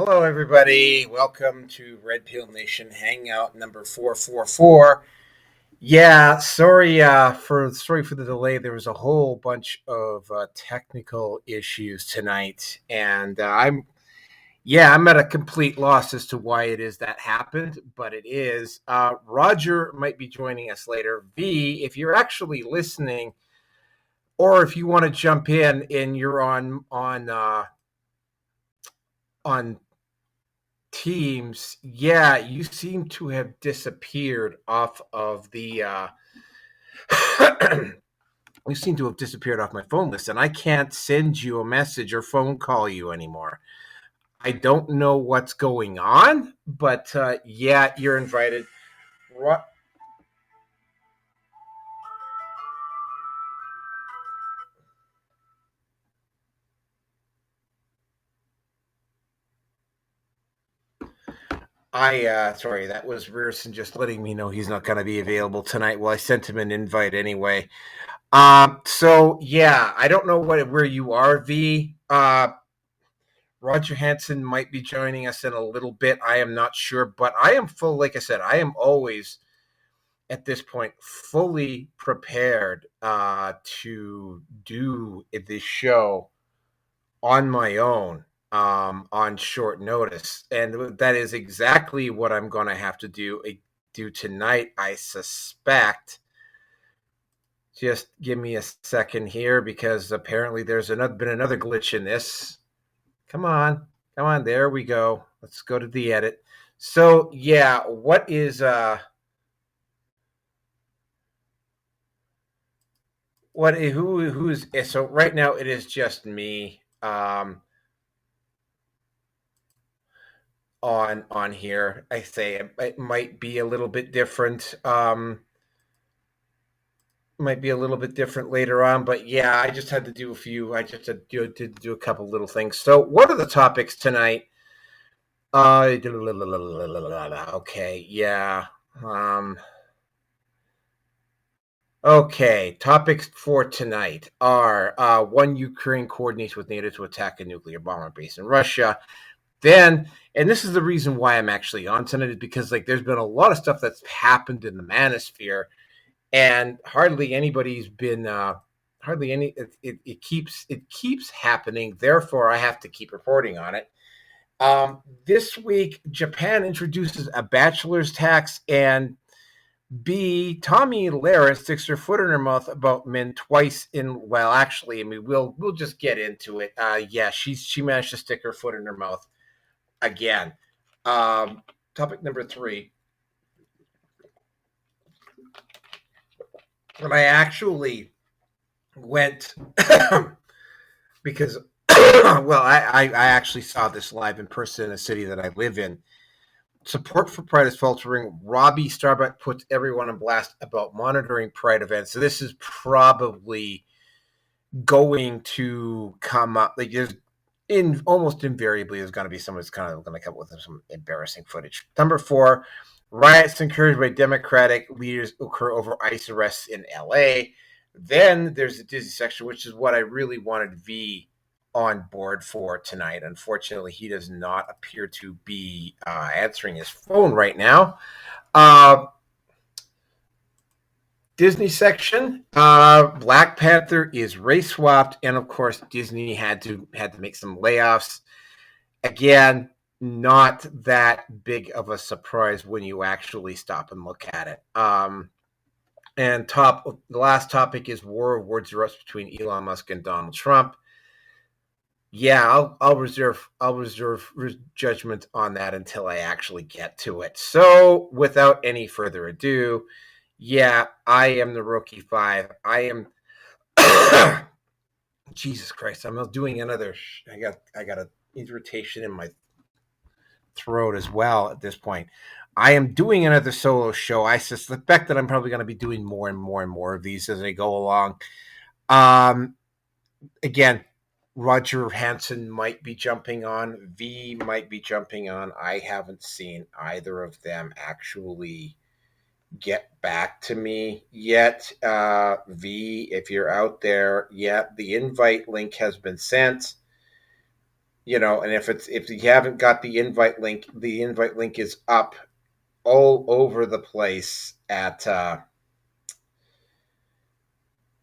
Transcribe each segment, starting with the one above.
Hello, everybody. Welcome to Red Pill Nation Hangout number 444. Yeah, sorry for the delay. There was a whole bunch of technical issues tonight, and I'm at a complete loss as to why it is that happened, but it is. Roger might be joining us later. V, if you're actually listening, or if you want to jump in and you're on Teams, yeah, you seem to have disappeared off of the you seem to have disappeared off my phone list, and I can't send you a message or phone call you anymore. I don't know what's going on, but yeah, you're invited. Ro- Sorry, that was Rearson just letting me know he's not going to be available tonight. Well, I sent him an invite anyway. So yeah, I don't know where you are, V. Roger Hansen might be joining us in a little bit. I am not sure, but I am full. Like I said, I am always at this point fully prepared to do this show on my own on short notice, and that is exactly what I'm going to have to do tonight. I suspect. Just give me a second here because apparently there's been another glitch in this. Come on. Come on. There we go. Let's go to the edit. So yeah, what is who's so right now it is just me on here. I say it might be a little bit different. Might be a little bit different later on, but yeah, I just had to do a few. I just had to do a couple little things. So, what are the topics tonight? Okay, yeah. Um, okay, topics for tonight are one, Ukraine coordinates with NATO to attack a nuclear bomber base in Russia. Then, and this is the reason why I'm actually on tonight, is because like there's been a lot of stuff that's happened in the Manosphere, and hardly anybody's been hardly any. It keeps happening. Therefore, I have to keep reporting on it. This week, Japan introduces a bachelor's tax, and B. Tomi Lahren sticks her foot in her mouth about men twice in. Well, actually, I mean, we'll just get into it. Yeah, she managed to stick her foot in her mouth again. Topic number three. When I actually went because well, I actually saw this live in person in a city that I live in. Support for Pride is faltering. Robbie Starbuck puts everyone on blast about monitoring Pride events. So this is probably going to come up. Like there's in almost invariably there's going to be someone who's kind of going to come up with some embarrassing footage. Number four, riots encouraged by Democratic leaders occur over ICE arrests in LA. Then there's the Disney section, which is what I really wanted V on board for tonight. Unfortunately, he does not appear to be answering his phone right now. Uh, Disney section, Black Panther is race swapped, and of course, Disney had to make some layoffs. Again, not that big of a surprise when you actually stop and look at it. And the last topic is war of words erupts between Elon Musk and Donald Trump. Yeah, I'll reserve judgment on that until I actually get to it. So, without any further ado, yeah, I am the rookie five. I am Jesus Christ. I'm doing another. I got an irritation in my throat as well at this point. I am doing another solo show. I suspect that I'm probably going to be doing more and more and more of these as I go along. Um, Again, Roger Hansen might be jumping on. V might be jumping on. I haven't seen either of them actually get back to me yet. V, if you're out there, yeah, the invite link has been sent. And if you haven't got the invite link is up all over the place at the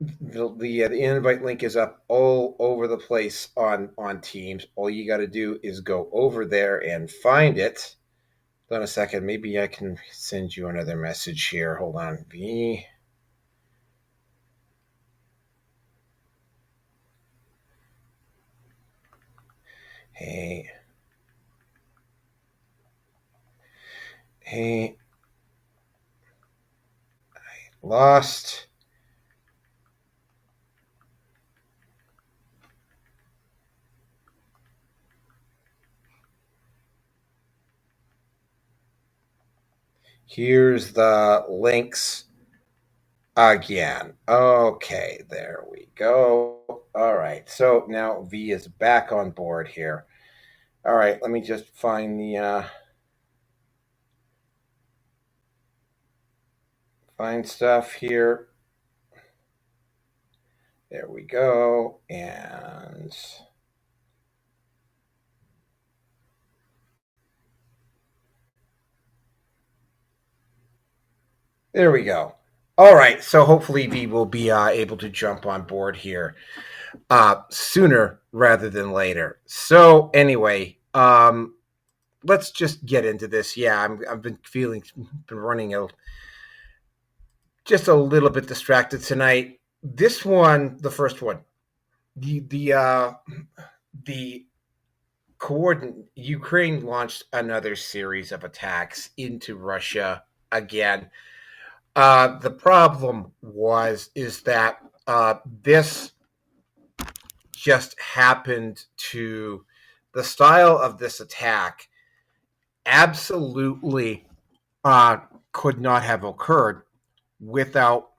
invite link is up all over the place on Teams. All you got to do is go over there and find it. Hold on a second. Maybe I can send you another message here. Hold on. Hey. Hey. I lost. Here's the links again. Okay, there we go. All right, so now V is back on board here. All right, let me just find the find stuff here. There we go, and there we go. All right, so hopefully V will be able to jump on board here sooner rather than later. So anyway, let's just get into this. Yeah, I've been running just a little bit distracted tonight. This one, the first one, the coordinate Ukraine launched another series of attacks into Russia again. The problem is that this just happened to the style of this attack absolutely could not have occurred without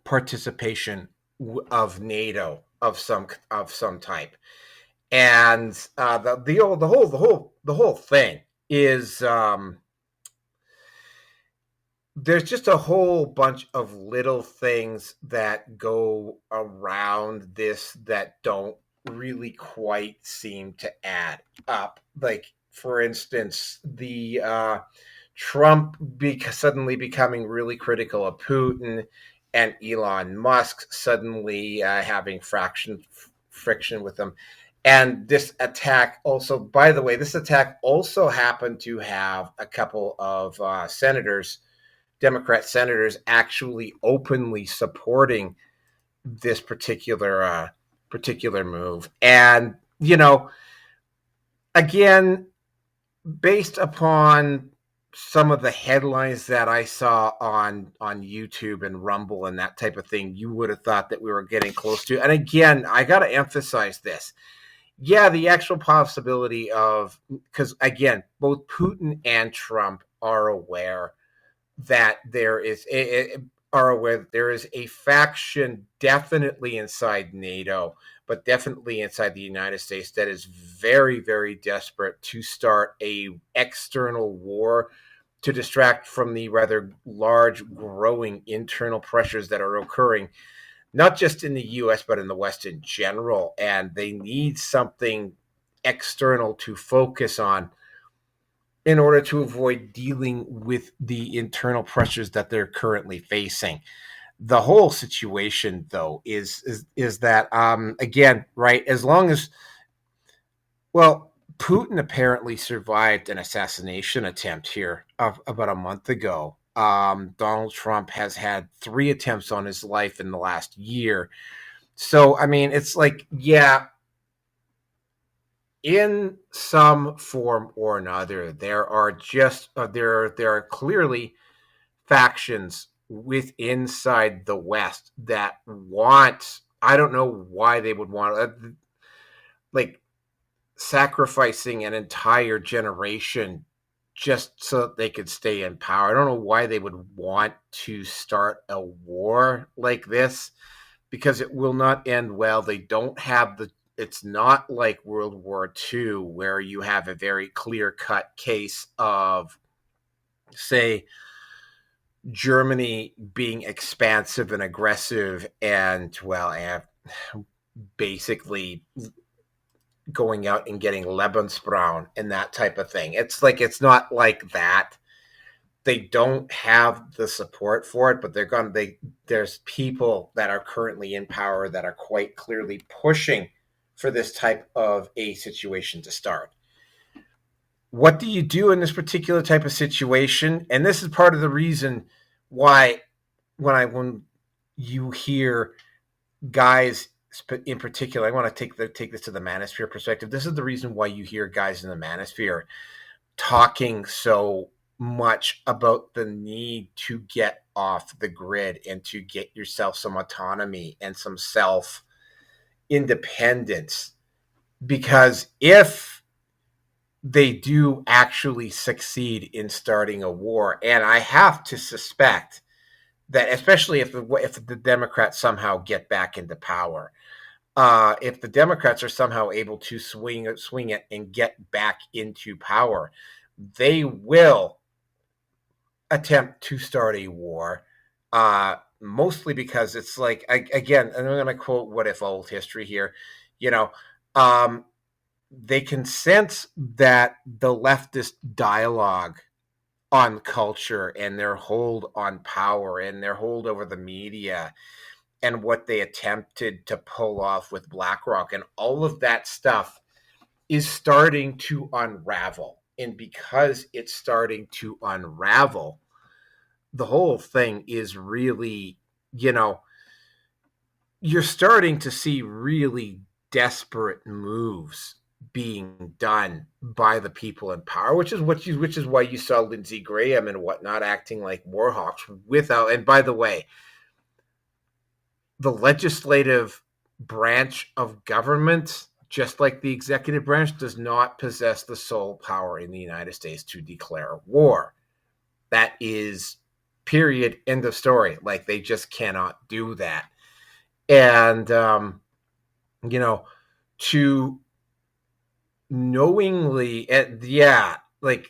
participation of NATO of some type, and the whole thing is there's just a whole bunch of little things that go around this that don't really quite seem to add up. Like, for instance, the Trump suddenly becoming really critical of Putin, and Elon Musk suddenly having friction with them. And this attack also, by the way, this attack also happened to have a couple of Democrat senators, actually openly supporting this particular move. And again, based upon some of the headlines that I saw on YouTube and Rumble and that type of thing, you would have thought that we were getting close to. And again, I got to emphasize this. Yeah, the actual possibility of, because again, both Putin and Trump are aware that there is a faction definitely inside NATO, but definitely inside the United States, that is very, very desperate to start a external war to distract from the rather large growing internal pressures that are occurring, not just in the US, but in the West in general. And they need something external to focus on in order to avoid dealing with the internal pressures that they're currently facing. The whole situation, though, is that again, right? As long as, well, Putin apparently survived an assassination attempt here about a month ago. Donald Trump has had 3 attempts on his life in the last year. So, I mean, it's like, yeah, in some form or another, there are clearly factions inside the West that want. I don't know why they would want, like, sacrificing an entire generation just so that they could stay in power. I don't know why they would want to start a war like this, because it will not end well. They don't have it's not like World War II, where you have a very clear-cut case of, say, Germany being expansive and aggressive, and, well, basically going out and getting Lebensbraun and that type of thing. It's not like that. They don't have the support for it, but there's people that are currently in power that are quite clearly pushing for this type of a situation to start. What do you do in this particular type of situation? And this is part of the reason why when you hear guys in particular, I want to take this to the Manosphere perspective. This is the reason why you hear guys in the Manosphere talking so much about the need to get off the grid and to get yourself some autonomy and some self independence. Because if they do actually succeed in starting a war, and I have to suspect that, especially if the Democrats somehow get back into power, if the Democrats are somehow able to swing it and get back into power, they will attempt to start a war. Mostly because it's like, again, and I'm going to quote What If Old History here, they can sense that the leftist dialogue on culture and their hold on power and their hold over the media and what they attempted to pull off with BlackRock and all of that stuff is starting to unravel. And because it's starting to unravel, the whole thing is really, you're starting to see really desperate moves being done by the people in power, which is why you saw Lindsey Graham and whatnot acting like warhawks without. And by the way, the legislative branch of government, just like the executive branch, does not possess the sole power in the United States to declare war. That is, period, end of story. Like, they just cannot do that. And, to knowingly, they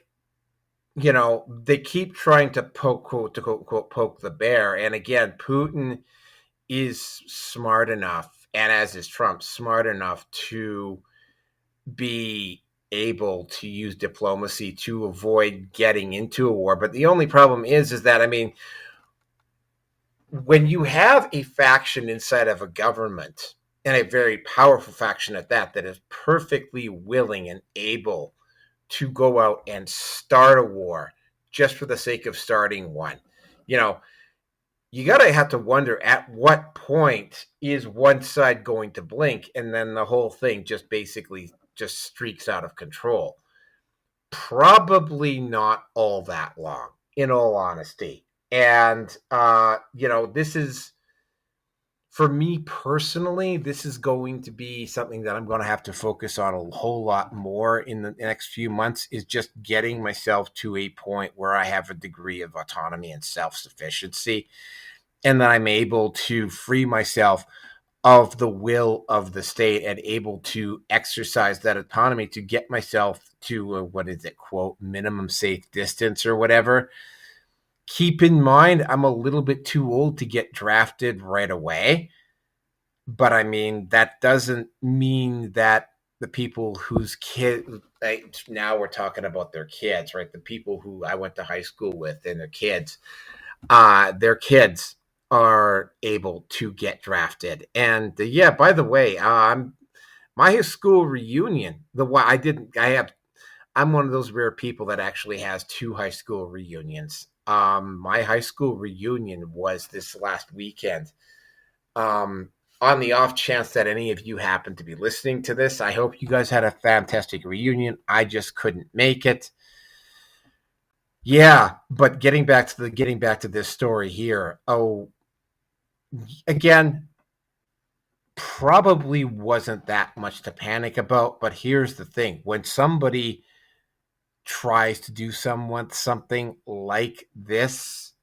keep trying to quote unquote, poke the bear. And again, Putin is smart enough, and as is Trump, smart enough to be able to use diplomacy to avoid getting into a war. But the only problem is that, when you have a faction inside of a government, and a very powerful faction at that is perfectly willing and able to go out and start a war just for the sake of starting one, you gotta have to wonder, at what point is one side going to blink and then the whole thing just basically just streaks out of control? Probably not all that long, in all honesty. And this is, for me personally, this is going to be something that I'm going to have to focus on a whole lot more in the next few months, is just getting myself to a point where I have a degree of autonomy and self-sufficiency, and that I'm able to free myself of the will of the state and able to exercise that autonomy to get myself to quote, minimum safe distance or whatever. Keep in mind, I'm a little bit too old to get drafted right away. But that doesn't mean that the people whose kids, now we're talking about their kids, right? The people who I went to high school with and their kids are able to get drafted. And by the way, my high school reunion, I'm one of those rare people that actually has two high school reunions. My high school reunion was this last weekend. On the off chance that any of you happen to be listening to this, I hope you guys had a fantastic reunion. I just couldn't make it. Yeah, but getting back to this story here. Again, probably wasn't that much to panic about, but here's the thing. When somebody tries to do something like this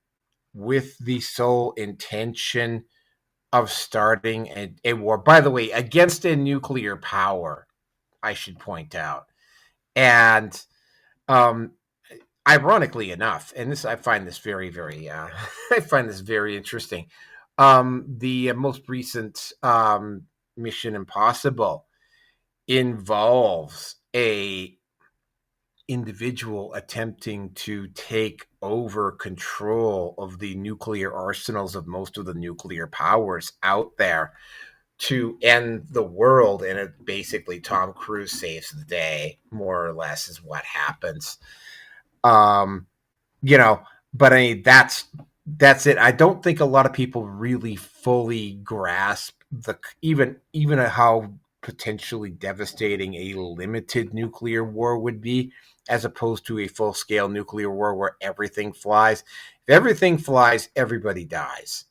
with the sole intention of starting a war, by the way, against a nuclear power, I should point out. And ironically enough, and I find this very, very, I find this very interesting. The most recent Mission Impossible involves a individual attempting to take over control of the nuclear arsenals of most of the nuclear powers out there to end the world, and it basically Tom Cruise saves the day, more or less, is what happens. You know, but I mean that's it. I don't think a lot of people really fully grasp even how potentially devastating a limited nuclear war would be, as opposed to a full scale nuclear war where everything flies. If everything flies, everybody dies,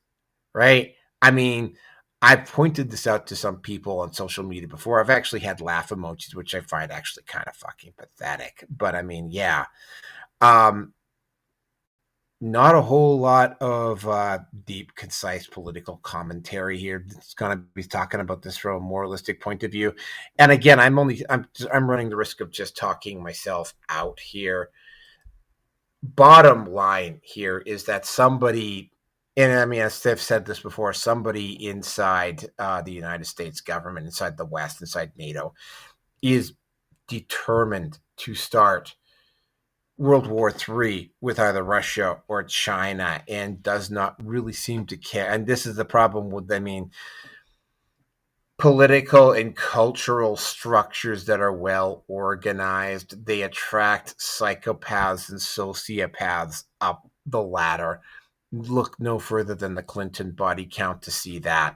right? I mean, I've pointed this out to some people on social media before. I've actually had laugh emojis, which I find actually kind of fucking pathetic. But I mean, yeah. Not a whole lot of deep, concise political commentary here. It's going to be talking about this from a moralistic point of view. And again, I'm running the risk of just talking myself out here. Bottom line here is that somebody, and I mean, as I've said this before, somebody inside the United States government, inside the West, inside NATO, is determined to start World War III with either Russia or China, and does not really seem to care. And this is the problem with, I mean, political and cultural structures that are well organized. They attract psychopaths and sociopaths up the ladder. Look no further than the Clinton body count to see that.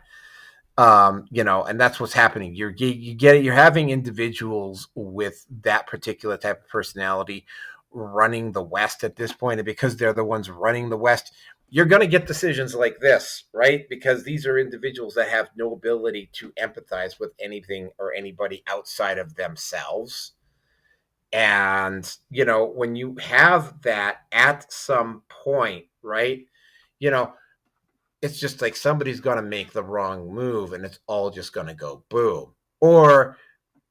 And that's what's happening. You're having individuals with that particular type of personality running the West at this point, and because they're the ones running the West, you're going to get decisions like this, right? Because these are individuals that have no ability to empathize with anything or anybody outside of themselves. And, when you have that at some point, right, it's just like somebody's going to make the wrong move and it's all just going to go boom. Or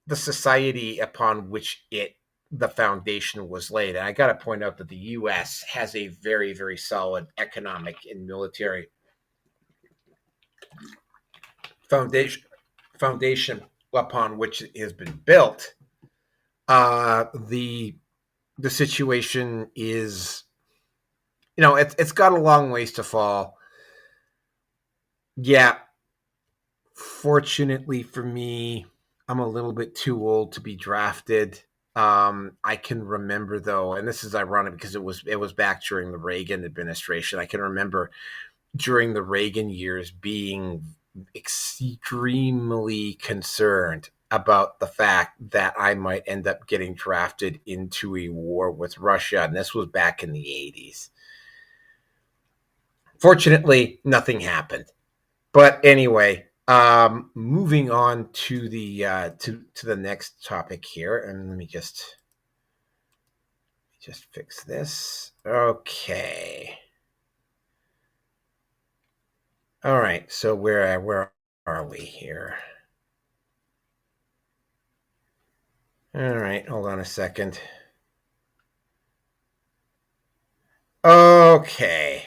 the society upon which the foundation was laid. And I got to point out that the U.S. has a very, very solid economic and military foundation upon which it has been built. The situation is, it's got a long ways to fall. Yeah. Fortunately for me, I'm a little bit too old to be drafted. I can remember, though, and this is ironic because it was back during the Reagan administration. I can remember during the Reagan years being extremely concerned about the fact that I might end up getting drafted into a war with Russia, and this was back in the 80s. Fortunately, nothing happened. But anyway, moving on to the to the next topic here, and let me just fix this. Okay. All right. So where are we here? All right. Hold on a second. Okay.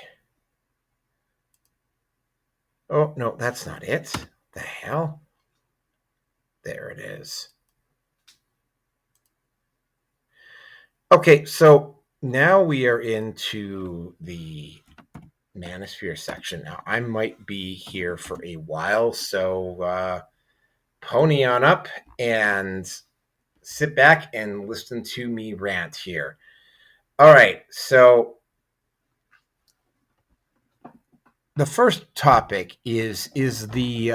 Oh no, that's not it. The hell? There it is. Okay, so now we are into the Manosphere section. Now, I might be here for a while, so pony on up and sit back and listen to me rant here. All right, so the first topic is the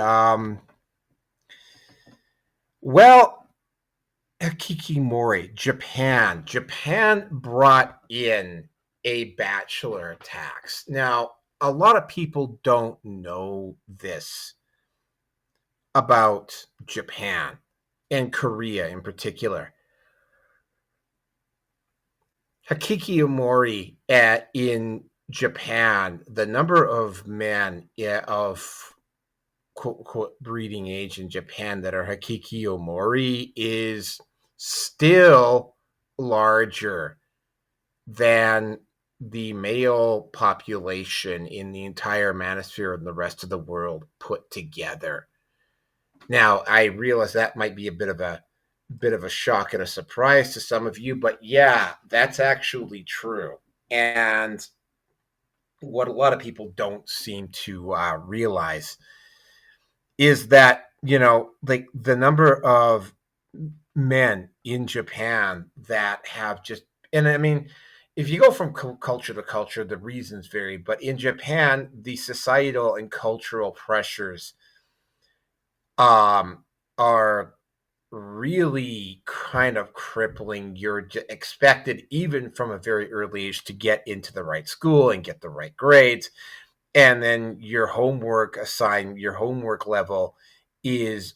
Hikikomori, Japan. Japan brought in a bachelor tax. Now, a lot of people don't know this about Japan and Korea in particular. Hikikomori in Japan, the number of men of quote unquote breeding age in Japan that are hikikomori is still larger than the male population in the entire Manosphere and the rest of the world put together. Now, I realize that might be a bit of a shock and a surprise to some of you, but yeah, that's actually true. And what a lot of people don't seem to realize is that, like the number of men in Japan that have just, and I mean, if you go from culture to culture, the reasons vary, but in Japan, the societal and cultural pressures um, are really kind of crippling. You're expected, even from a very early age, to get into the right school and get the right grades. And then your homework level is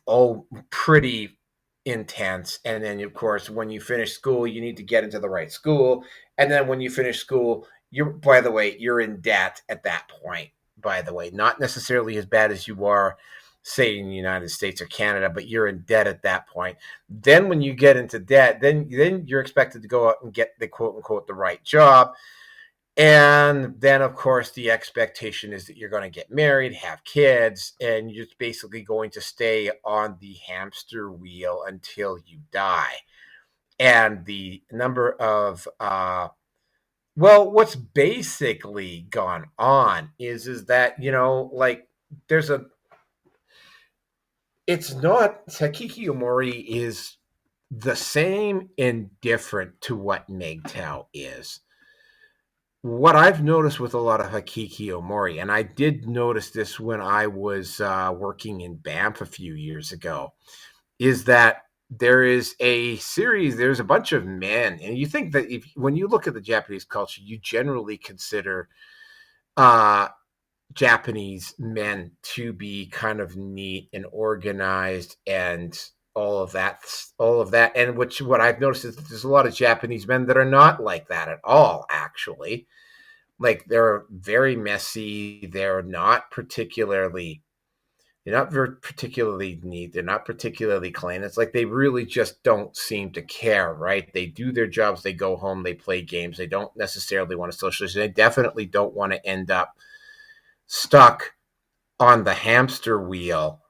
all pretty intense. And then, of course, when you finish school, you need to get into the right school. And then when you finish school, by the way, you're in debt at that point, by the way, not necessarily as bad as you are, say, in the United States or Canada, but you're in debt at that point. Then when you get into debt, then you're expected to go out and get the quote unquote the right job. And then, of course, the expectation is that you're going to get married, have kids, and you're just basically going to stay on the hamster wheel until you die. And the number of, what's basically gone on is that, like there's it's not, Hikikomori is the same and different to what MGTOW is. What I've noticed with a lot of Hikikomori, and I did notice this when I was working in Banff a few years ago, is that there's a bunch of men, and you think that when you look at the Japanese culture, you generally consider uh, Japanese men to be kind of neat and organized and all of that. And what I've noticed is that there's a lot of Japanese men that are not like that at all, actually. Like they're very messy. They're not very particularly neat. They're not particularly clean. It's like they really just don't seem to care, right? They do their jobs, they go home, they play games. They don't necessarily want to socialize. They definitely don't want to end up stuck on the hamster wheel,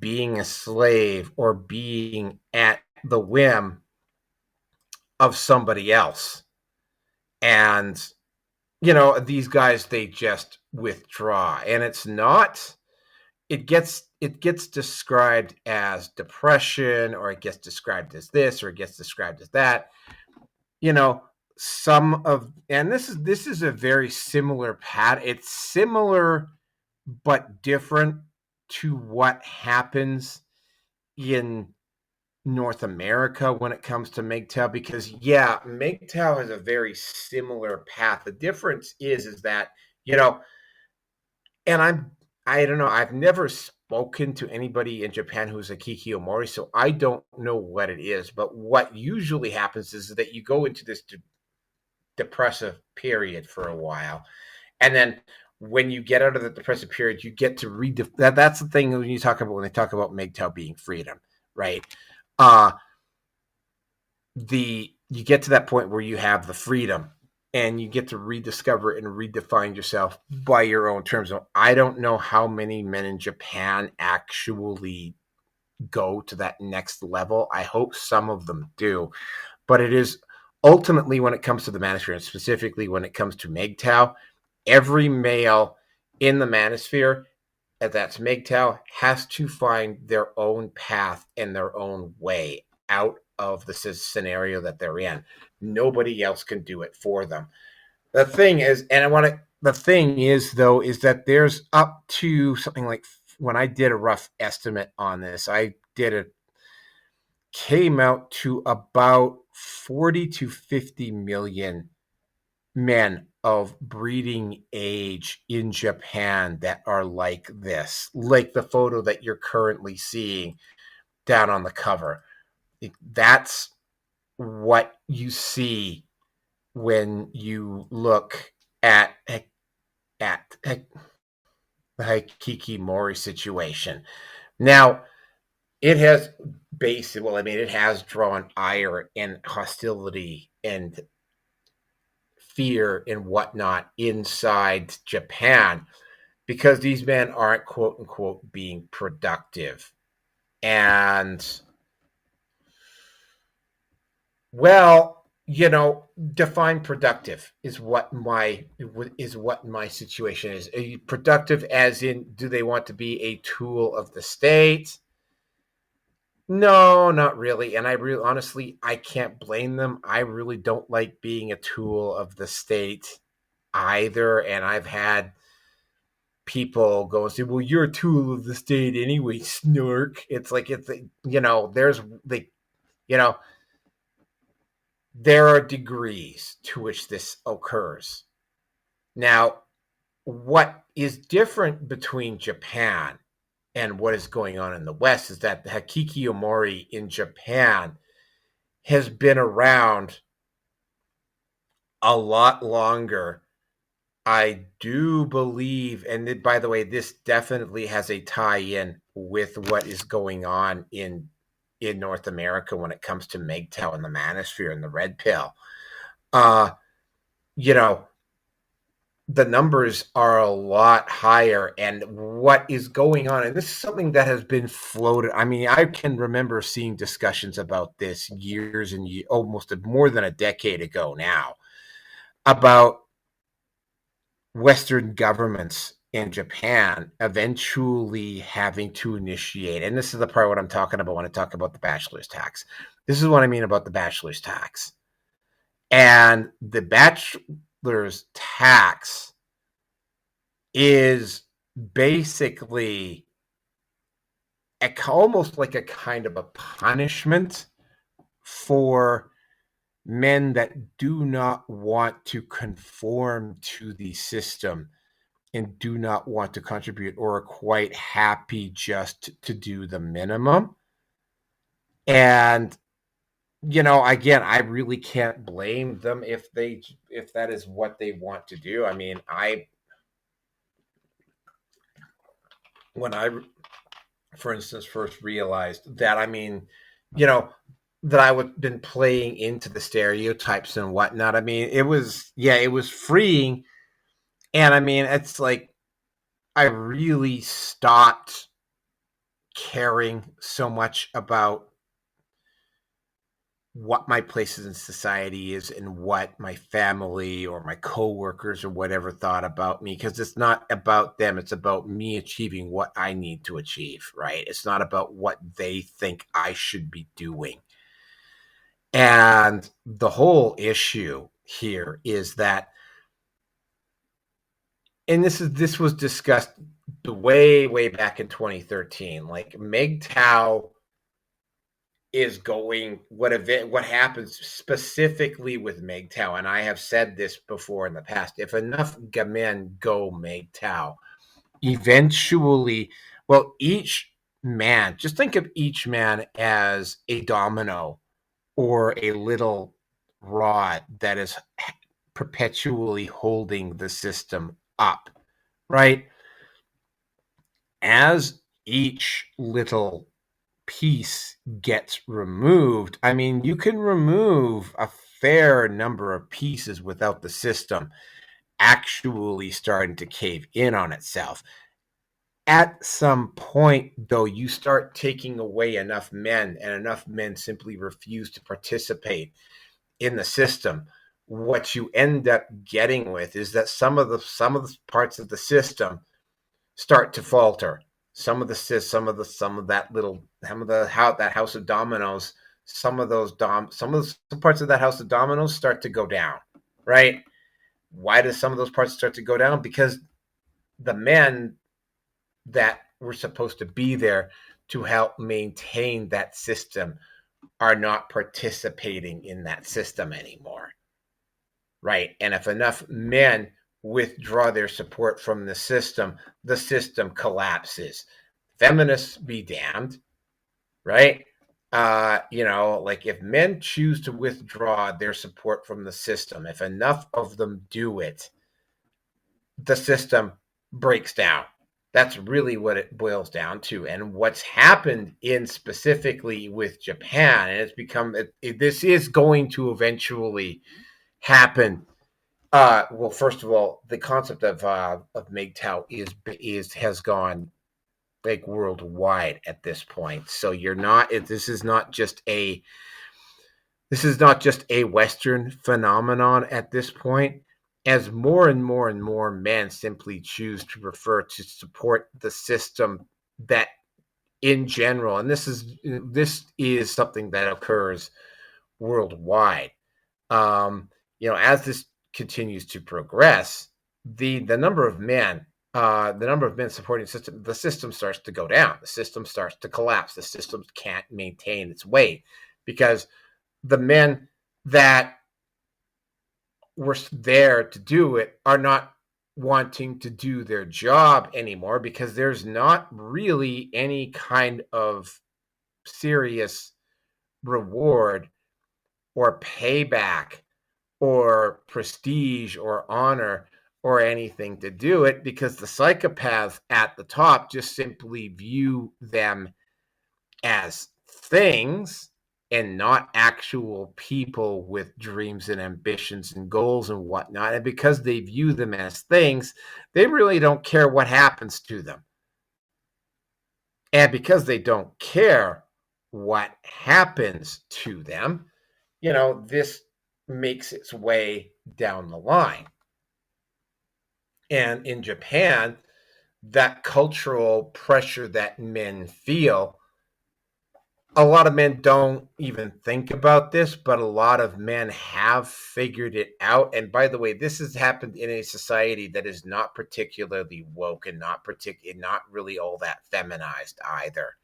being a slave or being at the whim of somebody else. And these guys, they just withdraw, and it gets described as depression, or it gets described as this, or it gets described as that. you know and this is a very similar pattern. It's similar but different to what happens in North America when it comes to MGTOW, because MGTOW has a very similar path. The difference is that, and I don't know, I've never spoken to anybody in Japan who's a Kikiomori, so I don't know what it is. But what usually happens is that you go into this depressive period for a while, and then when you get out of the depressive period, you get to that's the thing when they talk about MGTOW being freedom, right? You get to that point where you have the freedom and you get to rediscover and redefine yourself by your own terms. So I don't know how many men in Japan actually go to that next level. I hope some of them do, but it is ultimately, when it comes to the Manosphere, and specifically when it comes to MGTOW, every male in the Manosphere that's MGTOW has to find their own path and their own way out of the scenario that they're in. Nobody else can do it for them. The thing is, though, is that there's up to something like, when I did a rough estimate on this, came out to about 40 to 50 million men of breeding age in Japan that are like this, like the photo that you're currently seeing down on the cover. That's what you see when you look at the Hikikomori situation. Now, it has it has drawn ire and hostility and fear and whatnot inside Japan, because these men aren't, quote unquote, being productive. And, well, define productive is what my situation is. Are you productive as in, do they want to be a tool of the state? No, not really. And honestly, I can't blame them. I really don't like being a tool of the state either. And I've had people go and say, well, you're a tool of the state anyway, snark. It's like, there are degrees to which this occurs. Now, what is different between Japan and what is going on in the West is that the hikikomori in Japan has been around a lot longer. I do believe, and by the way, this definitely has a tie-in with what is going on in North America when it comes to MGTOW and the Manosphere and the Red Pill. The numbers are a lot higher, and what is going on, and this is something that has been floated. I mean, I can remember seeing discussions about this years and almost more than a decade ago now, about Western governments in Japan eventually having to initiate, and this is the part what I'm talking about when I talk about the bachelor's tax. This is what I mean about the bachelor's tax. And the bachelor's tax is basically almost like a kind of a punishment for men that do not want to conform to the system and do not want to contribute or are quite happy just to do the minimum. And again, I really can't blame them if that is what they want to do. I mean, when I, for instance, first realized that, that I would been playing into the stereotypes and whatnot. I mean, it was freeing. And I mean, it's like, I really stopped caring so much about what my place in society is and what my family or my coworkers or whatever thought about me, because it's not about them. It's about me achieving what I need to achieve, right? It's not about what they think I should be doing. And the whole issue here is that, and this was discussed way back in 2013, like MGTOW is going, what happens specifically with MGTOW, and I have said this before in the past, if enough men go MGTOW, eventually, well, each man, just think of each man as a domino or a little rod that is perpetually holding the system up, right? As each little piece gets removed, I mean, you can remove a fair number of pieces without the system actually starting to cave in on itself. At some point, though, you start taking away enough men, and enough men simply refuse to participate in the system. What you end up getting with is that some of the parts of the system start to falter. Some of that house of dominoes, some parts of that house of dominoes start to go down, right? Why do some of those parts start to go down? Because the men that were supposed to be there to help maintain that system are not participating in that system anymore, right? And if enough men withdraw their support from the system collapses. Feminists be damned, right? Like, if men choose to withdraw their support from the system, if enough of them do it, the system breaks down. That's really what it boils down to. And what's happened specifically with Japan, and it's become, this is going to eventually happen Well, first of all, the concept of MGTOW has gone like worldwide at this point. So you're not. This is not just a Western phenomenon at this point. As more and more and more men simply choose to refer to support the system that, in general, and this is something that occurs worldwide. As this continues to progress, the number of men, supporting the system starts to go down. The system starts to collapse. The system can't maintain its weight because the men that were there to do it are not wanting to do their job anymore because there's not really any kind of serious reward or payback or prestige or honor or anything to do it, because the psychopaths at the top just simply view them as things and not actual people with dreams and ambitions and goals and whatnot. And because they view them as things, they really don't care what happens to them. And because they don't care what happens to them, this makes its way down the line. And in Japan, that cultural pressure that men feel, a lot of men don't even think about this, but a lot of men have figured it out. And by the way, this has happened in a society that is not particularly woke and not really all that feminized either.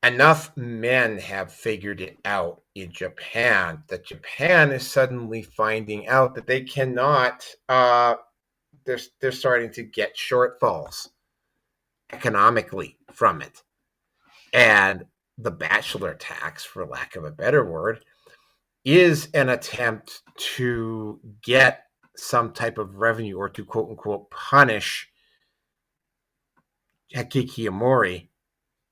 Enough men have figured it out in Japan that Japan is suddenly finding out that they cannot. They're starting to get shortfalls economically from it, and the bachelor tax, for lack of a better word, is an attempt to get some type of revenue or to quote unquote punish hikikomori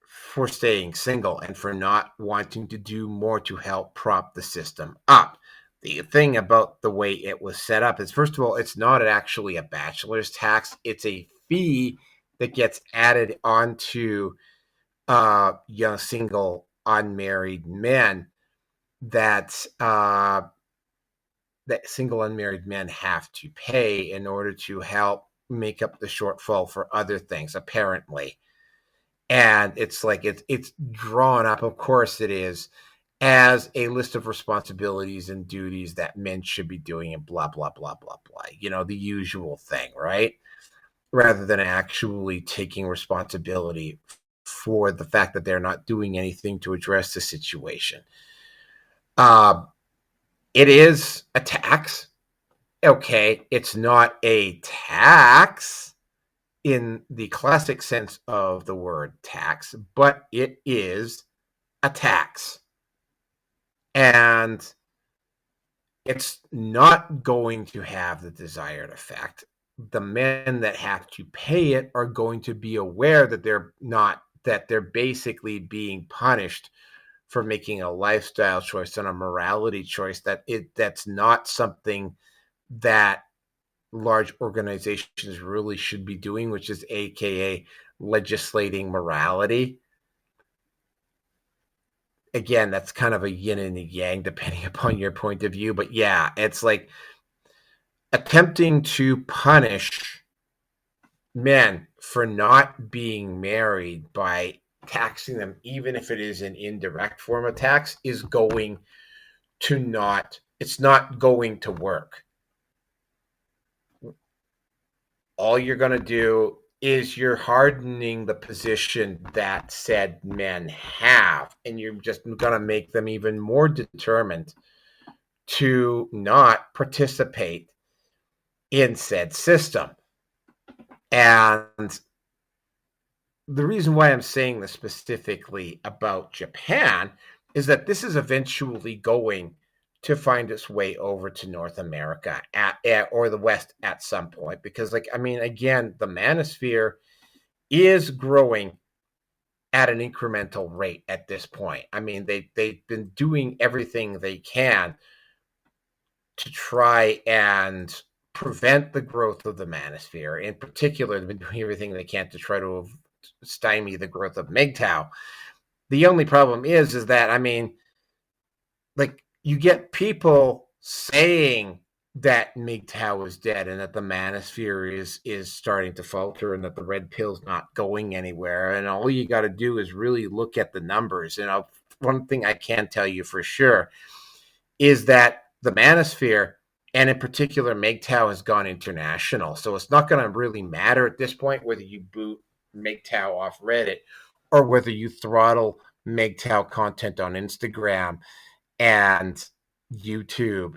for staying single and for not wanting to do more to help prop the system up. The thing about the way it was set up is, first of all, it's not actually a bachelor's tax. It's a fee that gets added onto young single unmarried men that single unmarried men have to pay in order to help make up the shortfall for other things, apparently. And it's like it's drawn up, of course it is, as a list of responsibilities and duties that men should be doing and blah, blah, blah, blah, blah. The usual thing, right? Rather than actually taking responsibility for the fact that they're not doing anything to address the situation. It is a tax. Okay, it's not a tax in the classic sense of the word tax, but it is a tax. And it's not going to have the desired effect. The men that have to pay it are going to be aware that they're basically being punished for making a lifestyle choice and a morality choice that's not something that large organizations really should be doing, which is AKA legislating morality. Again, that's kind of a yin and a yang depending upon your point of view. But yeah, it's like attempting to punish men for not being married by taxing them, even if it is an indirect form of tax, is going to it's not going to work. All you're going to do is you're hardening the position that said men have, and you're just going to make them even more determined to not participate in said system. And the reason why I'm saying this specifically about Japan is that this is eventually going to find its way over to North America or the West at some point, because again, the Manosphere is growing at an incremental rate at this point. They've been doing everything they can to try and prevent the growth of the Manosphere. In particular, they've been doing everything they can to try to stymie the growth of MGTOW. The only problem is that, I mean, like, you get people saying that MGTOW is dead and that the Manosphere is starting to falter and that the red pill's not going anywhere. And all you got to do is really look at the numbers. And one thing I can tell you for sure is that the Manosphere, and in particular MGTOW, has gone international. So it's not going to really matter at this point whether you boot MGTOW off Reddit or whether you throttle MGTOW content on Instagram and YouTube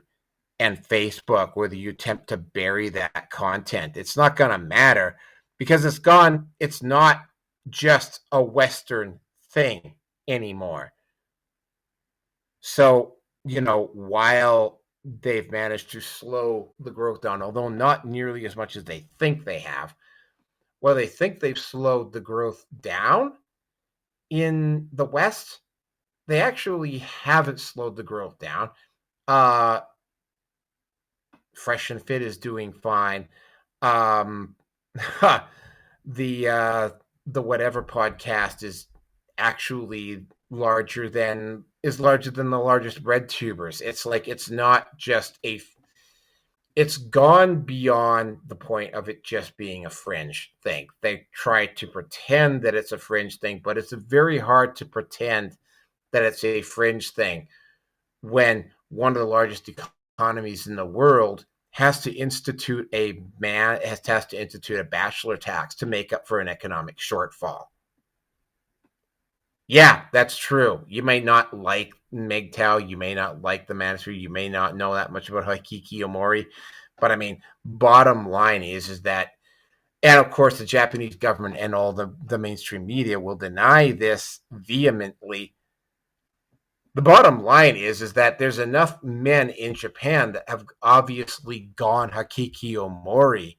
and Facebook, whether you attempt to bury that content. It's not going to matter because it's gone. It's not just a Western thing anymore. So, while they've managed to slow the growth down, although not nearly as much as they think they have, well, they think they've slowed the growth down in the West. They actually haven't slowed the growth down. Fresh and Fit is doing fine. The Whatever podcast is actually larger than the largest bread tubers. It's like, it's not just it's gone beyond the point of it just being a fringe thing. They try to pretend that it's a fringe thing, but it's very hard to pretend that it's a fringe thing when one of the largest economies in the world has to institute a bachelor tax to make up for an economic shortfall. Yeah, that's true. You may not like MGTOW, you may not like the Manosphere, you may not know that much about hikikomori, but I mean, bottom line is that, and of course the Japanese government and all the mainstream media will deny this vehemently. The bottom line is that there's enough men in Japan that have obviously gone hikikomori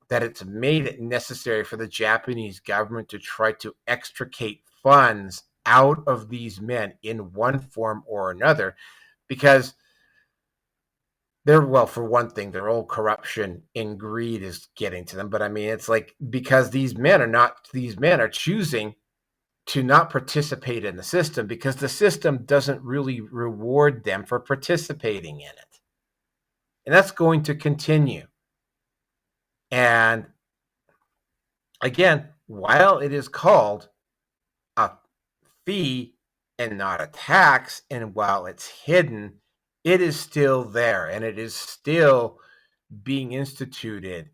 that it's made it necessary for the Japanese government to try to extricate funds out of these men in one form or another, because for one thing, their old corruption and greed is getting to them. But I mean, it's like, because these men are choosing to not participate in the system because the system doesn't really reward them for participating in it. And that's going to continue. And again, while it is called a fee and not a tax, and while it's hidden, it is still there, and it is still being instituted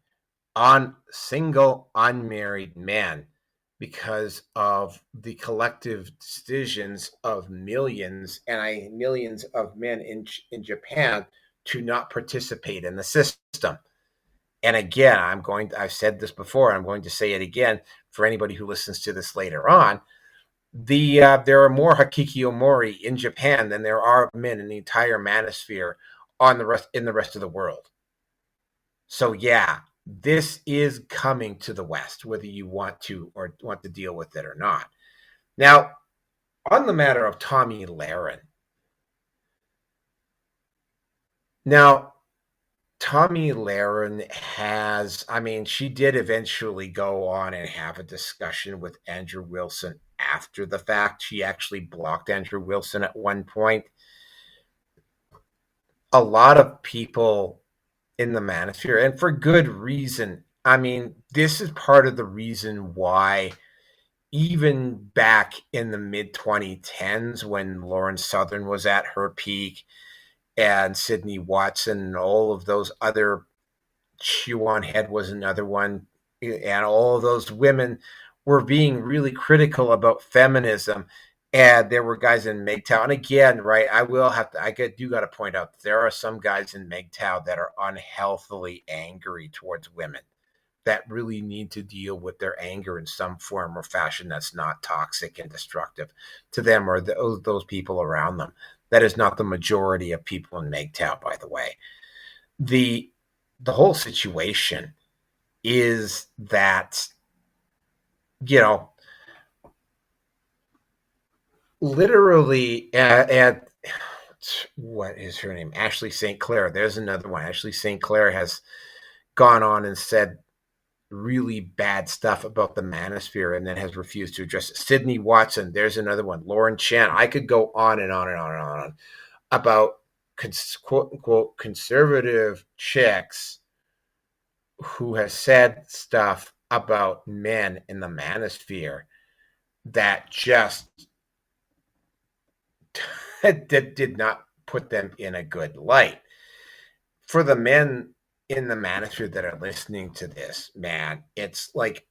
on single unmarried men because of the collective decisions of millions of men in Japan to not participate in the system. And again, I've said this before, I'm going to say it again for anybody who listens to this later on. There are more hikikomori in Japan than there are men in the entire Manosphere in the rest of the world. So yeah, this is coming to the West, whether you want to deal with it or not. Now, on the matter of Tomi Lahren. Now, Tomi Lahren she did eventually go on and have a discussion with Andrew Wilson after the fact. She actually blocked Andrew Wilson at one point. A lot of people in the Manosphere, and for good reason. I mean, this is part of the reason why, even back in the mid-2010s, when Lauren Southern was at her peak, and Sydney Watson and all of those other, Chew-On Head was another one, and all of those women were being really critical about feminism, and there were guys in MGTOW. And again, right, I do got to point out that there are some guys in MGTOW that are unhealthily angry towards women that really need to deal with their anger in some form or fashion that's not toxic and destructive to them or those people around them. That is not the majority of people in MGTOW, by the way. The whole situation is that, literally, and what is her name? Ashley St. Clair. There's another one. Ashley St. Clair has gone on and said really bad stuff about the Manosphere and then has refused to address it. Sydney Watson. There's another one. Lauren Chan. I could go on and on and on and on about quote unquote conservative chicks who has said stuff about men in the Manosphere that just did not put them in a good light. For the men in the Manosphere that are listening to this, man, it's like,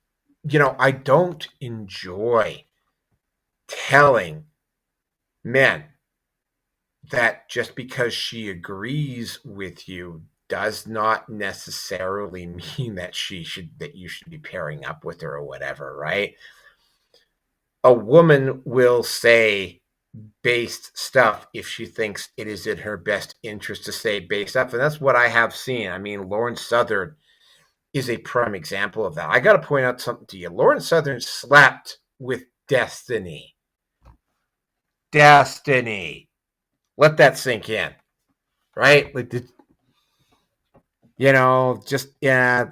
I don't enjoy telling men that just because she agrees with you does not necessarily mean that you should be pairing up with her or whatever, right? A woman will say based stuff if she thinks it is in her best interest to say based stuff, and that's what I have seen. I mean, Lauren Southern is a prime example of that. I got to point out something to you. Lauren Southern slept with Destiny. Let that sink in, right? Like,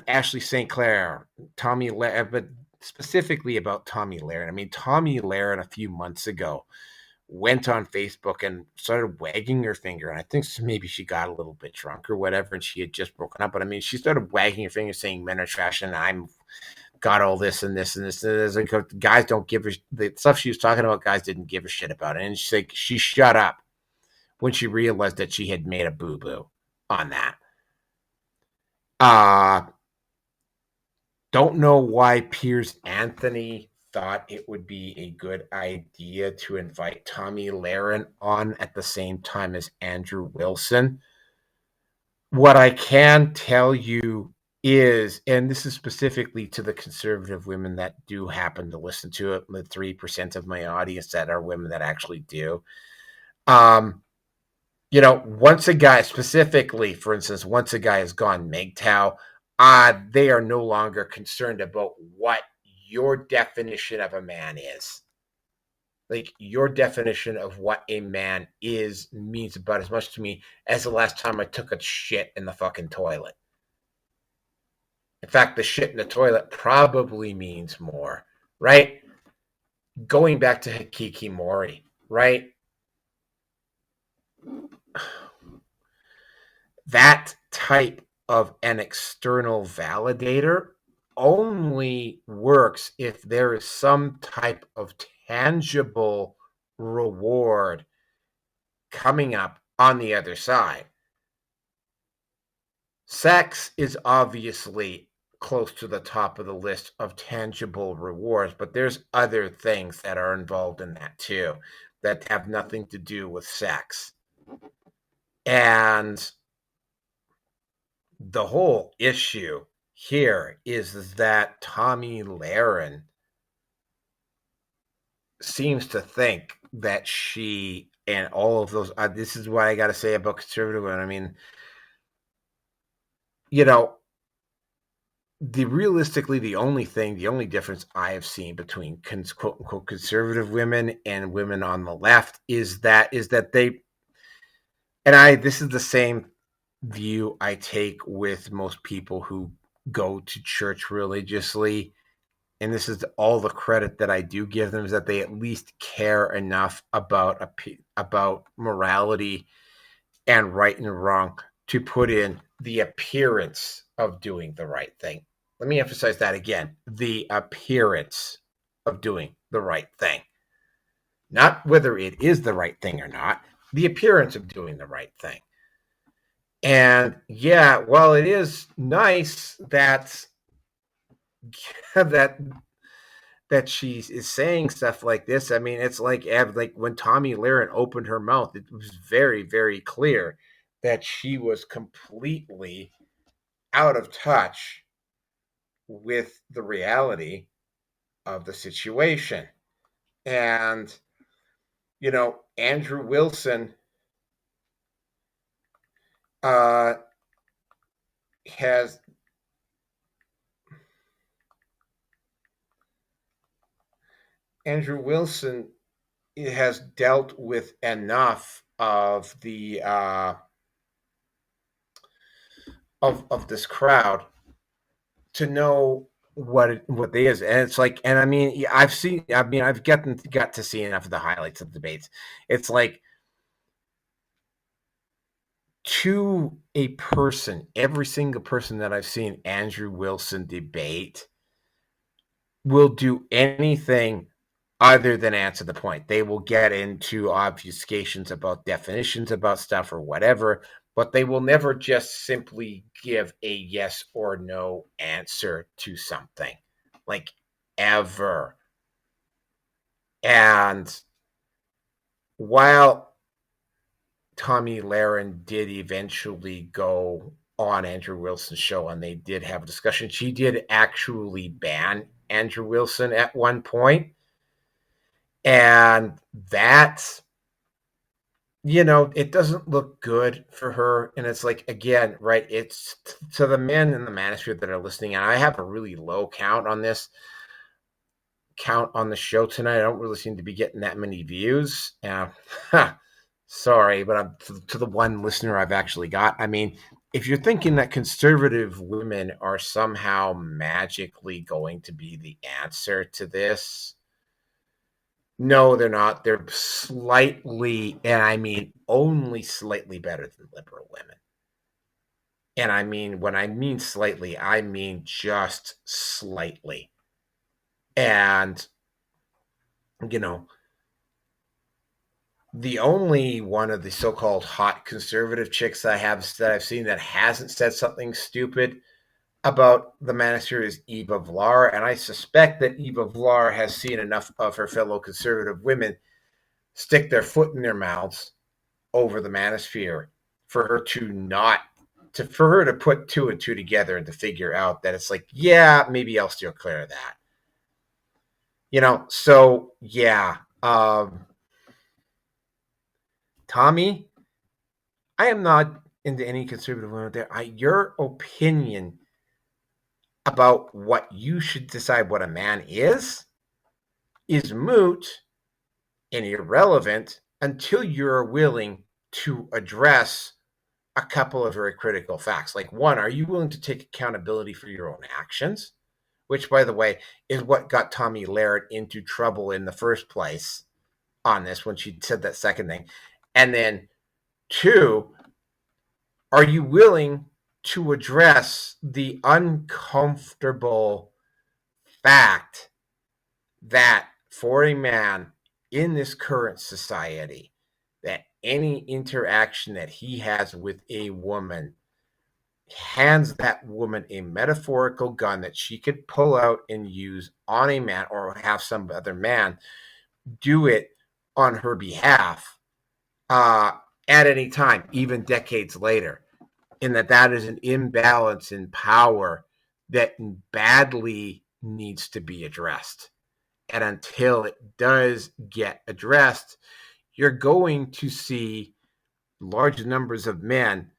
Ashley St. Clair, Tomi Lahren, but specifically about Tomi Lahren. I mean, Tomi Lahren a few months ago went on Facebook and started wagging her finger. And I think maybe she got a little bit drunk or whatever, and she had just broken up. But I mean, she started wagging her finger saying men are trash and I'm got all this and this and this. And this. And guys don't give the stuff she was talking about, guys didn't give a shit about it. And she shut up when she realized that she had made a boo-boo on that. Don't know why Piers Anthony thought it would be a good idea to invite Tomi Lahren on at the same time as Andrew Wilson. What I can tell you is, and this is specifically to the conservative women that do happen to listen to it, the 3% of my audience that are women that actually do. Once a guy, specifically, for instance, once a guy has gone MGTOW, they are no longer concerned about what your definition of a man is. Like, your definition of what a man is means about as much to me as the last time I took a shit in the fucking toilet. In fact, the shit in the toilet probably means more, right? Going back to Hikikomori, right? That type of an external validator only works if there is some type of tangible reward coming up on the other side. Sex is obviously close to the top of the list of tangible rewards, but there's other things that are involved in that too that have nothing to do with sex. And the whole issue here is that Tomi Lahren seems to think that she and all of those, this is what I got to say about conservative women. I mean, realistically, the only difference I have seen between quote unquote conservative women and women on the left is that they, and this is the same view I take with most people who go to church religiously, and this is all the credit that I do give them, is that they at least care enough about morality and right and wrong to put in the appearance of doing the right thing. Let me emphasize that again. The appearance of doing the right thing. Not whether it is the right thing or not, the appearance of doing the right thing. And yeah, well, it is nice that she is saying stuff like this. I mean, it's like when Tomi Lahren opened her mouth, it was very, very clear that she was completely out of touch with the reality of the situation. And, Andrew Wilson has dealt with enough of the of this crowd to know what they is, and it's like, and I mean, I've got to see enough of the highlights of the debates. It's like, to a person, every single person that I've seen Andrew Wilson debate will do anything other than answer the point. They will get into obfuscations about definitions about stuff or whatever, but they will never just simply give a yes or no answer to something, like, ever. And while Tomi Lahren did eventually go on Andrew Wilson's show and they did have a discussion, she did actually ban Andrew Wilson at one point. And that, it doesn't look good for her. And it's like, again, right, it's to the men in the Manosphere that are listening. And I have a really low count on the show tonight. I don't really seem to be getting that many views. Sorry, but I'm to the one listener I've actually got. I mean, if you're thinking that conservative women are somehow magically going to be the answer to this, no, they're not. They're slightly, and I mean only slightly, better than liberal women. And I mean, when I mean slightly, I mean just slightly. And, the only one of the so-called hot conservative chicks that I've seen that hasn't said something stupid about the Manosphere is Eva Vlar, and I suspect that Eva Vlar has seen enough of her fellow conservative women stick their foot in their mouths over the Manosphere for her to put two and two together and to figure out that it's like, yeah, maybe I'll steer clear of that. So yeah. Tommy, I am not into any conservative women there. Your opinion about what you should decide what a man is moot and irrelevant until you're willing to address a couple of very critical facts. Like, one, are you willing to take accountability for your own actions? Which, by the way, is what got Tomi Lahren into trouble in the first place on this, when she said that second thing. And then, two, are you willing to address the uncomfortable fact that for a man in this current society, that any interaction that he has with a woman hands that woman a metaphorical gun that she could pull out and use on a man, or have some other man do it on her behalf at any time, even decades later, and that is an imbalance in power that badly needs to be addressed. And until it does get addressed, you're going to see large numbers of men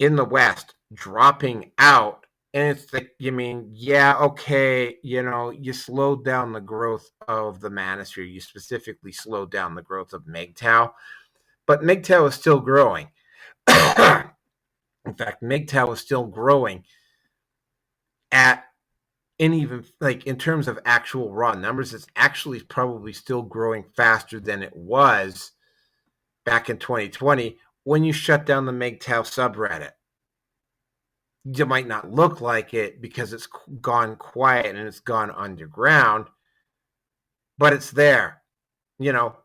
in the West dropping out. And it's like, yeah, okay, you slowed down the growth of the Manosphere. You specifically slowed down the growth of MGTOW, but MGTOW is still growing. In fact, MGTOW is still growing in terms of actual raw numbers, it's actually probably still growing faster than it was back in 2020 when you shut down the MGTOW subreddit. You might not look like it because it's gone quiet and it's gone underground, but it's there.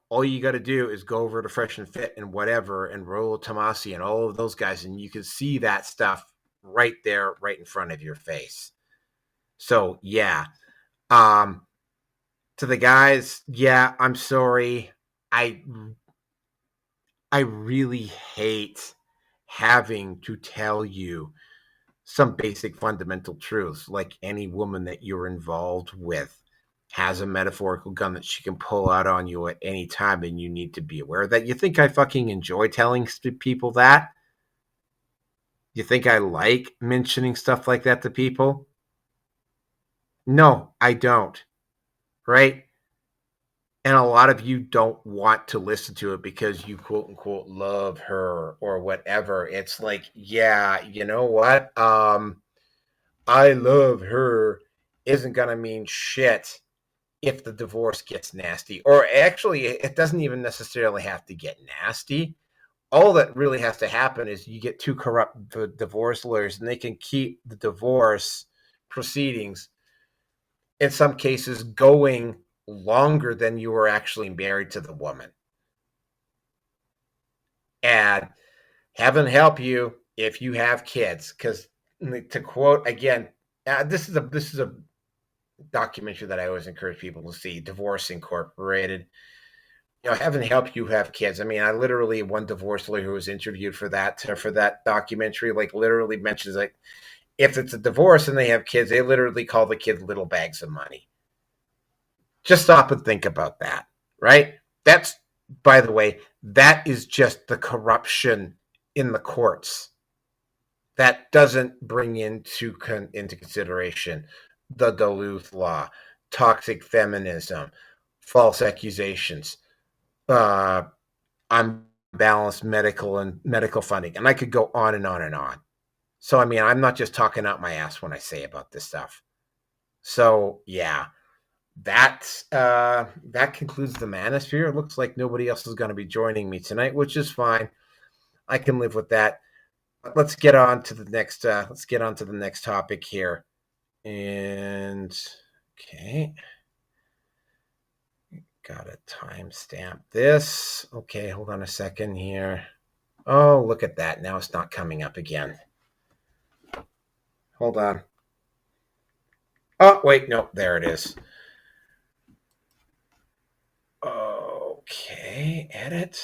All you got to do is go over to Fresh and Fit and whatever, and Rolo Tomasi and all of those guys, and you can see that stuff right there, right in front of your face. So, yeah. To the guys, yeah, I'm sorry. I really hate having to tell you some basic fundamental truths, like any woman that you're involved with has a metaphorical gun that she can pull out on you at any time, and you need to be aware of that. You think I fucking enjoy telling people that? You think I like mentioning stuff like that to people? No, I don't. Right? And a lot of you don't want to listen to it because you quote unquote love her or whatever. It's like, yeah, you know what? I love her isn't going to mean shit if the divorce gets nasty. Or actually, it doesn't even necessarily have to get nasty. All that really has to happen is you get two corrupt divorce lawyers and they can keep the divorce proceedings, in some cases, going longer than you were actually married to the woman. And heaven help you if you have kids, because to quote again, this is a documentary that I always encourage people to see, Divorce Incorporated. Heaven help you have kids. I mean, I literally, one divorce lawyer who was interviewed for that documentary, like literally mentions like, if it's a divorce and they have kids, they literally call the kid little bags of money. Just stop and think about that, right? That's, by the way, that is just the corruption in the courts. That doesn't bring into consideration the Duluth law, toxic feminism, false accusations, unbalanced medical funding, and I could go on and on and on. So, I mean, I'm not just talking out my ass when I say about this stuff. So, yeah, that concludes the Manosphere. It looks like nobody else is going to be joining me tonight, which is fine. I can live with that. But let's get on to the next. Topic here. And okay, gotta timestamp this. Okay, hold on a second here. Oh, look at that. Now it's not coming up again. Hold on. Oh, wait, no, there it is. Okay, edit.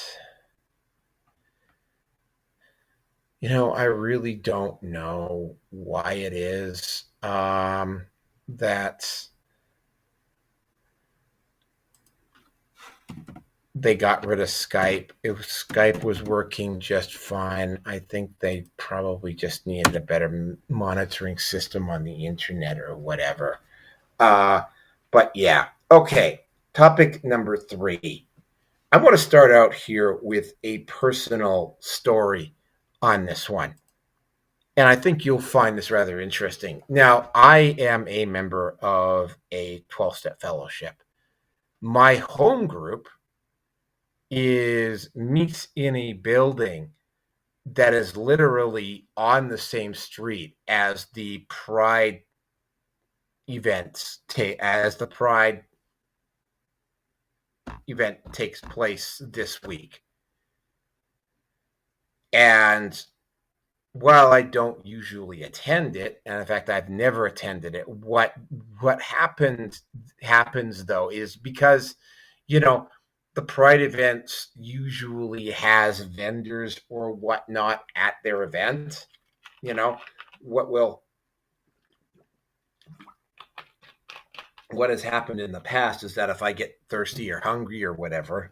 I really don't know why it is that they got rid of Skype. Skype was working just fine. I think they probably just needed a better monitoring system on the internet or whatever. But yeah, okay. Topic number 3. I want to start out here with a personal story on this one. And I think you'll find this rather interesting. Now, I am a member of a 12-step fellowship. My home group meets in a building that is literally on the same street as the Pride events, as the Pride event takes place this week. And while I don't usually attend it, and in fact I've never attended it, what happens though is because the Pride events usually has vendors or whatnot at their event. What has happened in the past is that if I get thirsty or hungry or whatever,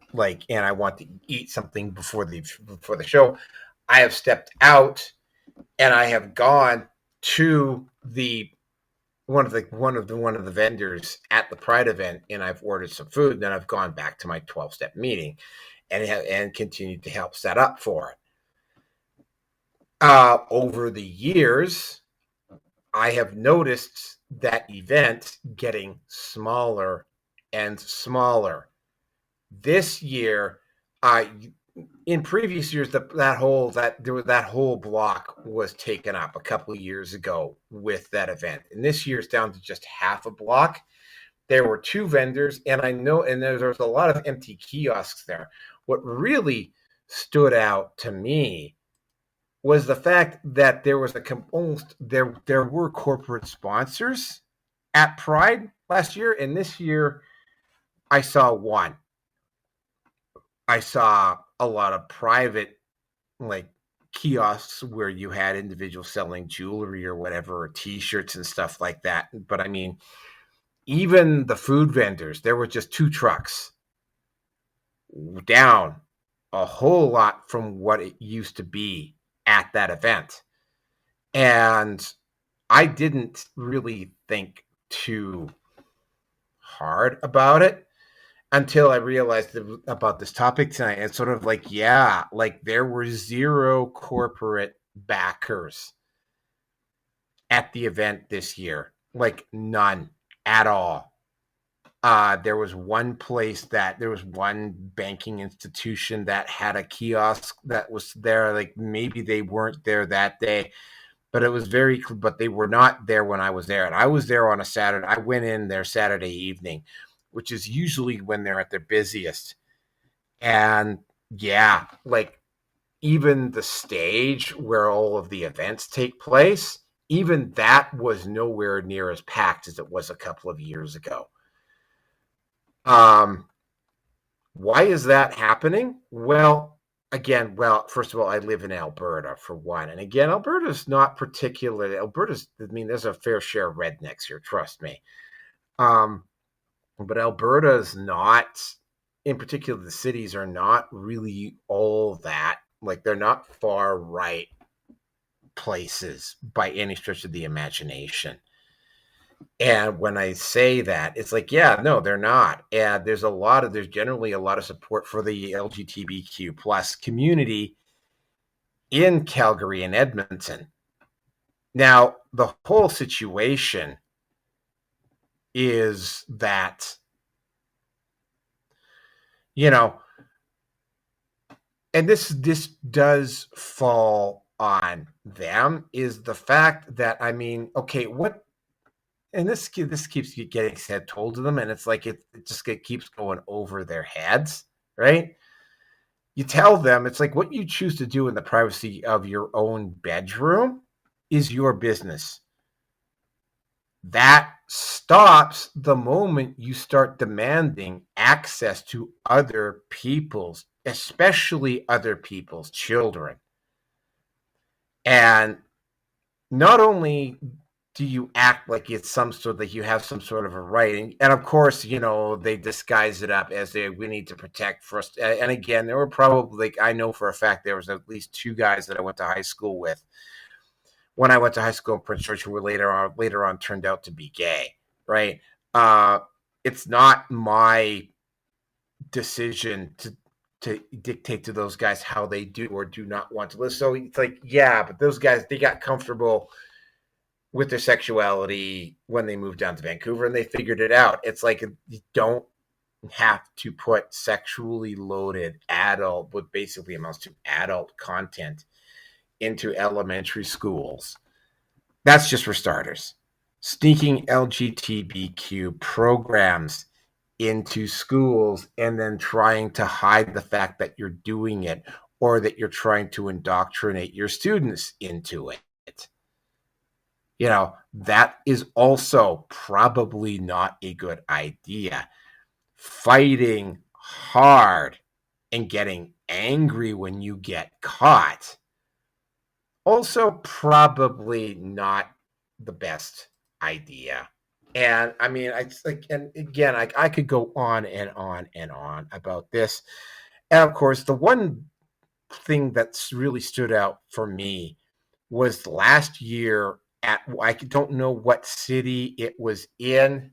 and I want to eat something before the show, I have stepped out and I have gone to one of the vendors at the Pride event, and I've ordered some food. And then I've gone back to my 12-step meeting, and continued to help set up for it. Over the years, I have noticed that event getting smaller and smaller. This year, in previous years, that whole block was taken up a couple of years ago with that event, and this year it's down to just half a block. There were 2 vendors, and I know, and there's a lot of empty kiosks there. What really stood out to me was the fact that there was there were corporate sponsors at Pride last year, and this year I saw one. I saw a lot of private kiosks where you had individuals selling jewelry or whatever, or T-shirts and stuff like that. But I mean, even the food vendors, there were just 2 trucks, down a whole lot from what it used to be at that event. And I didn't really think too hard about it. until I realized about this topic tonight. It's sort of like, yeah, like there were zero corporate backers at the event this year, like none at all. There was one banking institution that had a kiosk that was there. Like maybe they weren't there that day, but but they were not there when I was there. And I was there on a Saturday. I went in there Saturday evening, which is usually when they're at their busiest. And yeah, like even the stage where all of the events take place, even that was nowhere near as packed as it was a couple of years ago. Um, why is that happening? Well, again, first of all, I live in Alberta for one. And again, Alberta's not particularly, there's a fair share of rednecks here, trust me. But Alberta is not, in particular, the cities are not really all that, like they're not far right places by any stretch of the imagination. And when I say that, it's like, yeah, no, they're not. And there's generally a lot of support for the LGBTQ plus community in Calgary and Edmonton. Now, the whole situation is that, and this does fall on them, is the fact that, okay, what, and this keeps getting told to them, and it's like it keeps going over their heads, right? You tell them, it's like, what you choose to do in the privacy of your own bedroom is your business. That stops the moment you start demanding access to other people's, especially other people's children. And not only do you act like it's you have some sort of a right, and of course, they disguise it up as we need to protect first. And again, there were probably, I know for a fact, there was at least two guys that I went to high school with when I went to high school in Prince George who were later on turned out to be gay, right? It's not my decision to dictate to those guys how they do or do not want to live. So it's like, yeah, but those guys, they got comfortable with their sexuality when they moved down to Vancouver and they figured it out. It's like, you don't have to put sexually loaded adult, what basically amounts to adult content, into elementary schools. That's just for starters. Sneaking LGBTQ programs into schools and then trying to hide the fact that you're doing it or that you're trying to indoctrinate your students into it. That is also probably not a good idea. Fighting hard and getting angry when you get caught, also probably not the best idea. And and again, I could go on and on and on about this. And of course, the one thing that's really stood out for me was last year I don't know what city it was in,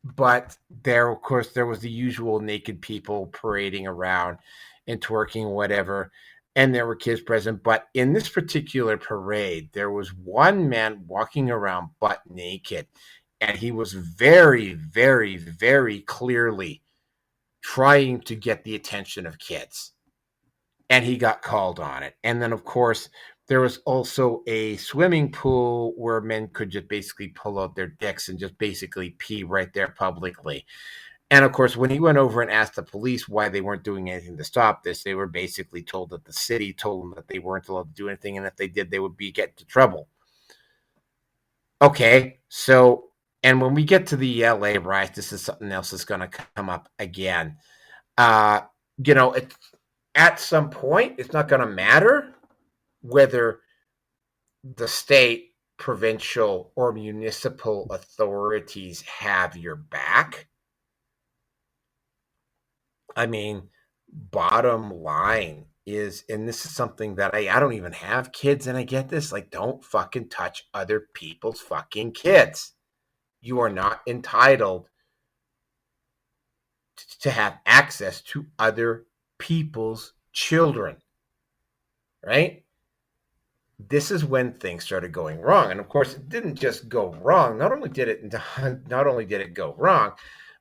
but there, of course, there was the usual naked people parading around and twerking, whatever. And there were kids present. But in this particular parade, there was one man walking around butt naked. And he was very, very, very clearly trying to get the attention of kids. And he got called on it. And then, of course, there was also a swimming pool where men could just basically pull out their dicks and just basically pee right there publicly. And of course, when he went over and asked the police why they weren't doing anything to stop this, they were basically told that the city told them that they weren't allowed to do anything, and if they did, they would get into trouble. Okay, so, and when we get to the LA riots, this is something else that's going to come up again. At some point, it's not going to matter whether the state, provincial, or municipal authorities have your back. Bottom line is, and this is something that I don't even have kids, and I get this, like, don't fucking touch other people's fucking kids. You are not entitled to have access to other people's children, right? This is when things started going wrong. And of course, it didn't just go wrong. Not only did it go wrong,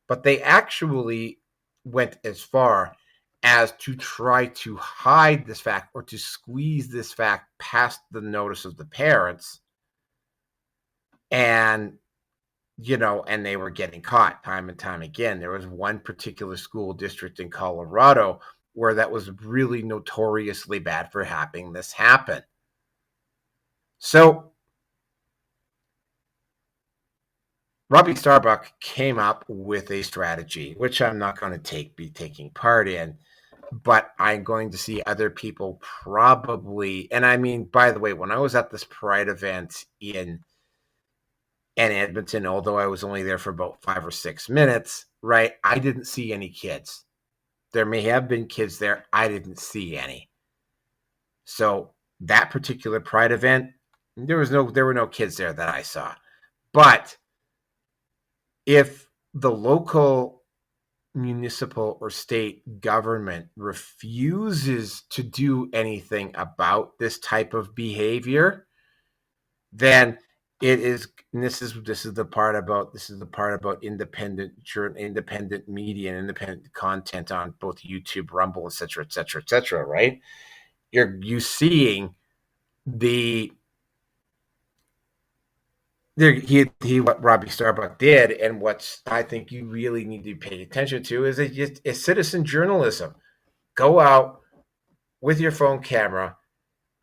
but they actually went as far as to try to hide this fact or to squeeze this fact past the notice of the parents. And, and they were getting caught time and time again. There was one particular school district in Colorado where that was really notoriously bad for having this happen. So Robbie Starbuck came up with a strategy, which I'm not going to be taking part in, but I'm going to see other people probably. And I mean, by the way, when I was at this Pride event in Edmonton, although I was only there for about 5 or 6 minutes, right, I didn't see any kids. There may have been kids there. I didn't see any. So that particular Pride event, there were no kids there that I saw. But if the local municipal or state government refuses to do anything about this type of behavior, then it is. And this is the part about independent media and independent content on both YouTube, Rumble, etc., etc., etc. Right? You seeing the. What Robbie Starbuck did, and what I think you really need to pay attention to is citizen journalism. Go out with your phone camera,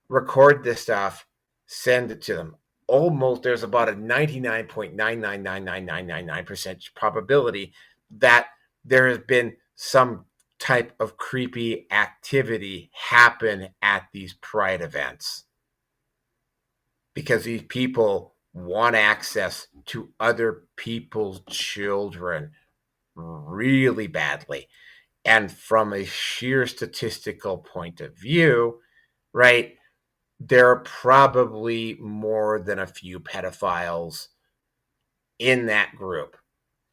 record this stuff, send it to them. There's about a 99.9999999% probability that there has been some type of creepy activity happen at these Pride events. Because these people want access to other people's children really badly. And from a sheer statistical point of view, right, there are probably more than a few pedophiles in that group.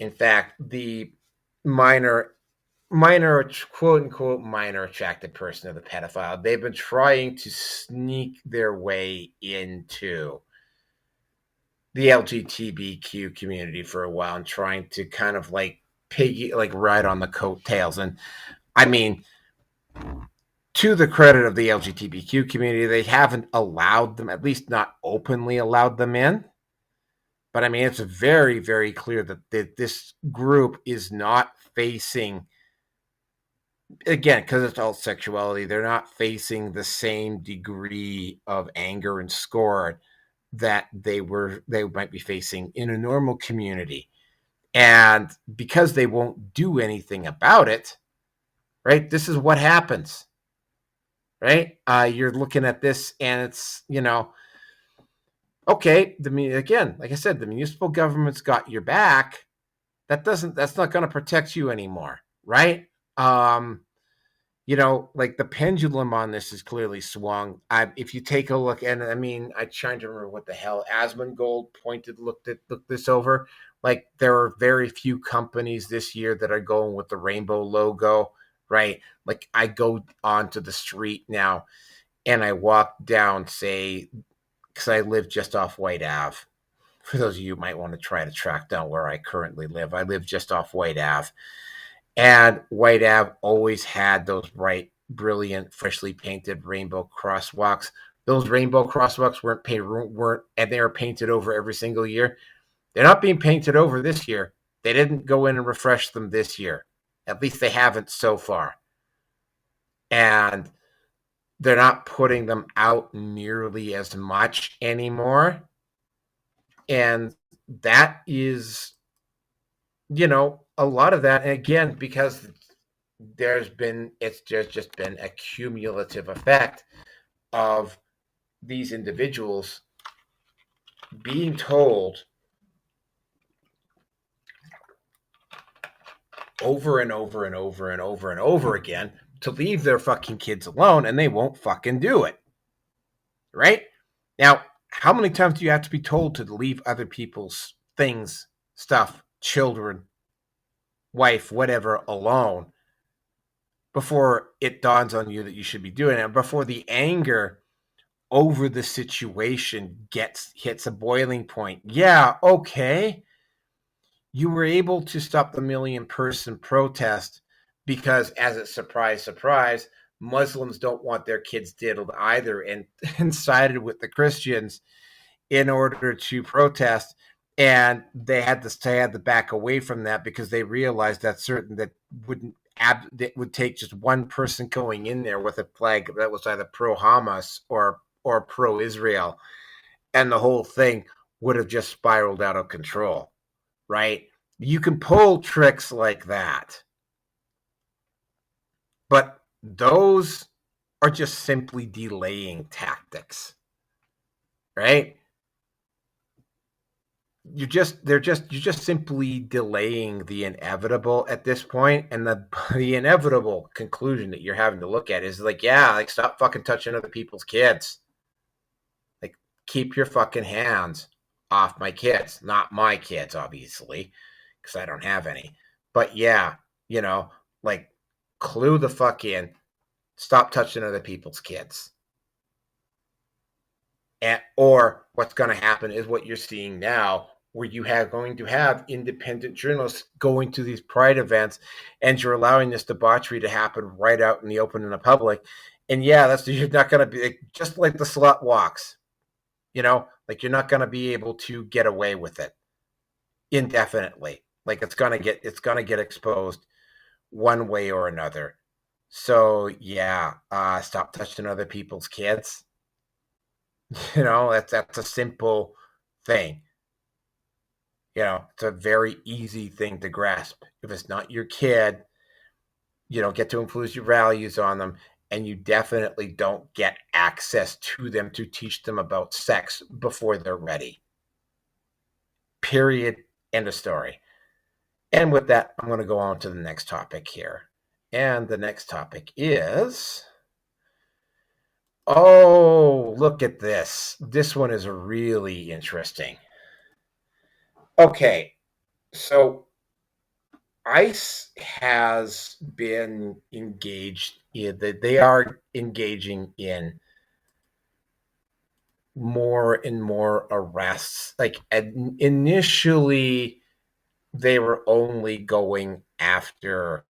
In fact, the minor quote unquote minor attracted person of the pedophile, they've been trying to sneak their way into the LGBTQ community for a while and trying to kind of ride on the coattails. And I mean, to the credit of the LGBTQ community, they haven't allowed them, at least not openly allowed them in. But I mean, it's very, very clear that this group is not facing, again, because it's all sexuality, they're not facing the same degree of anger and scorn that they might be facing in a normal community. And because they won't do anything about it, right, this is what happens, right? You're looking at this and it's, okay, again, like I said, the municipal government's got your back. That's not going to protect you anymore, right? Like the pendulum on this is clearly swung. If you take a look, and I mean, I'm trying to remember what the hell Asmongold looked this over. Like there are very few companies this year that are going with the rainbow logo, right? Like I go onto the street now, and I walk down, say, because I live just off White Ave. For those of you who might want to try to track down where I currently live, I live just off White Ave. And White Ave always had those bright, brilliant, freshly painted rainbow crosswalks. Those rainbow crosswalks and they were painted over every single year. They're not being painted over this year. They didn't go in and refresh them this year. At least they haven't so far. And they're not putting them out nearly as much anymore. And that is, a lot of that, again, because it's just been a cumulative effect of these individuals being told over and over and over and over and over again to leave their fucking kids alone, and they won't fucking do it. Right? Now, how many times do you have to be told to leave other people's things, stuff, children wife, whatever, alone before it dawns on you that you should be doing it, before the anger over the situation hits a boiling point. Yeah, okay. You were able to stop the million-person protest because, as a surprise, Muslims don't want their kids diddled either, and sided with the Christians in order to protest. And they had to back away from that because they realized that would take just one person going in there with a flag that was either pro Hamas or pro Israel, and the whole thing would have just spiraled out of control. Right? You can pull tricks like that, but those are just simply delaying tactics, right? You're just simply delaying the inevitable at this point, and the inevitable conclusion that you're having to look at is like, yeah, like, stop fucking touching other people's kids. Like, keep your fucking hands off my kids. Not my kids, obviously, because I don't have any. But yeah, like, clue the fuck in. Stop touching other people's kids. Or what's going to happen is what you're seeing now, where you have going to have independent journalists going to these pride events, and you're allowing this debauchery to happen right out in the open in the public. And yeah, you're not going to be like, just like the slut walks, like, you're not going to be able to get away with it indefinitely. Like, it's going to get exposed one way or another. So yeah, stop touching other people's kids. That's a simple thing. It's a very easy thing to grasp. If it's not your kid, you don't get to influence your values on them, and you definitely don't get access to them to teach them about sex before they're ready. Period. End of story. And with that, I'm going to go on to the next topic here. And the next topic is... Oh, look at this. This one is really interesting. Okay, so ICE has been they are engaging in more and more arrests. Like, initially, they were only going after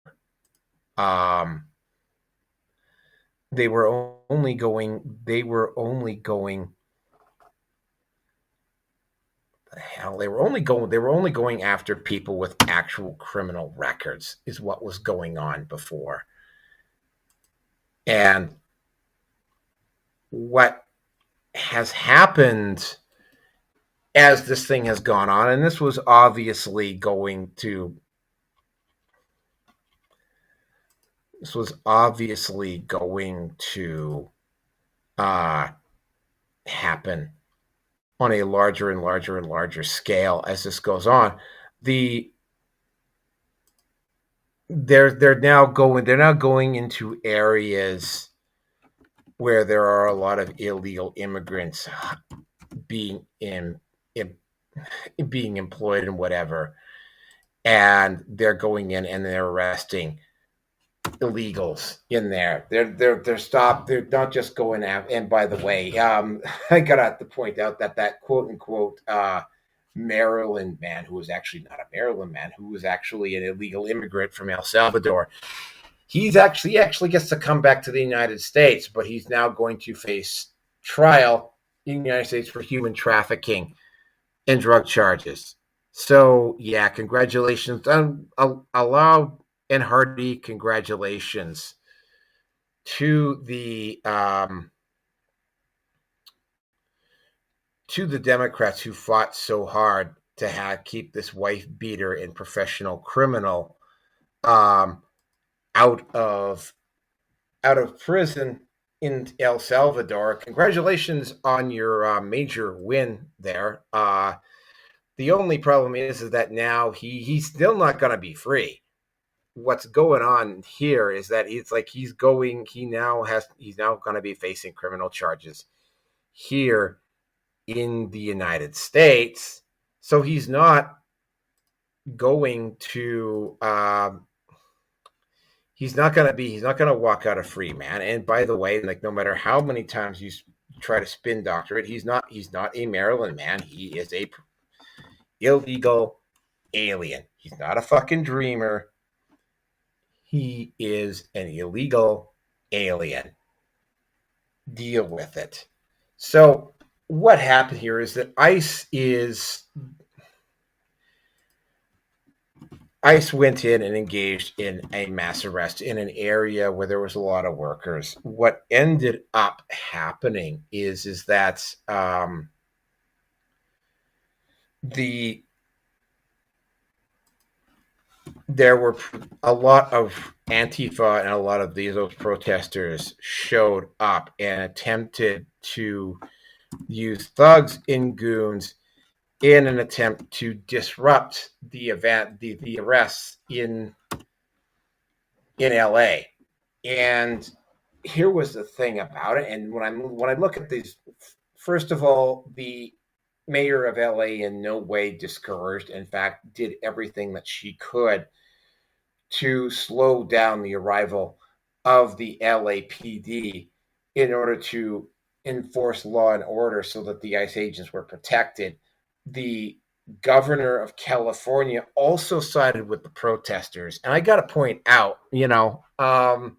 they were only going they were only going after people with actual criminal records, is what was going on before. And what has happened as this thing has gone on, and this was obviously going to happen on a larger and larger and larger scale as this goes on. They're now going into areas where there are a lot of illegal immigrants being employed and whatever, and they're going in and they're arresting illegals in there. They're stopped. They're not just going out. And by the way, I got to point out that quote unquote Maryland man, who was actually not a Maryland man, who was actually an illegal immigrant from El Salvador. He actually gets to come back to the United States, but he's now going to face trial in the United States for human trafficking and drug charges. So yeah, congratulations, loud and hearty congratulations to the Democrats who fought so hard to keep this wife beater and professional criminal out of prison in El Salvador. Congratulations on your major win there. The only problem is that now he's still not going to be free. What's going on here is that he's now going to be facing criminal charges here in the United States. So he's not going to he's not going to walk out a free man. And by the way, like, no matter how many times you try to spin doctor it, he's not a Maryland man. He is a illegal alien. He's not a fucking dreamer. He is an illegal alien. Deal with it. So what happened here is that ICE went in and engaged in a mass arrest in an area where there was a lot of workers. What ended up happening is that there were a lot of Antifa and a lot of those protesters showed up and attempted to use thugs and goons in an attempt to disrupt the event, the arrests in LA. And here was the thing about it. And when I look at these, first of all, the mayor of LA in no way discouraged. In fact, did everything that she could to slow down the arrival of the LAPD in order to enforce law and order so that the ICE agents were protected. The governor of California also sided with the protesters. And I got to point out, Gavin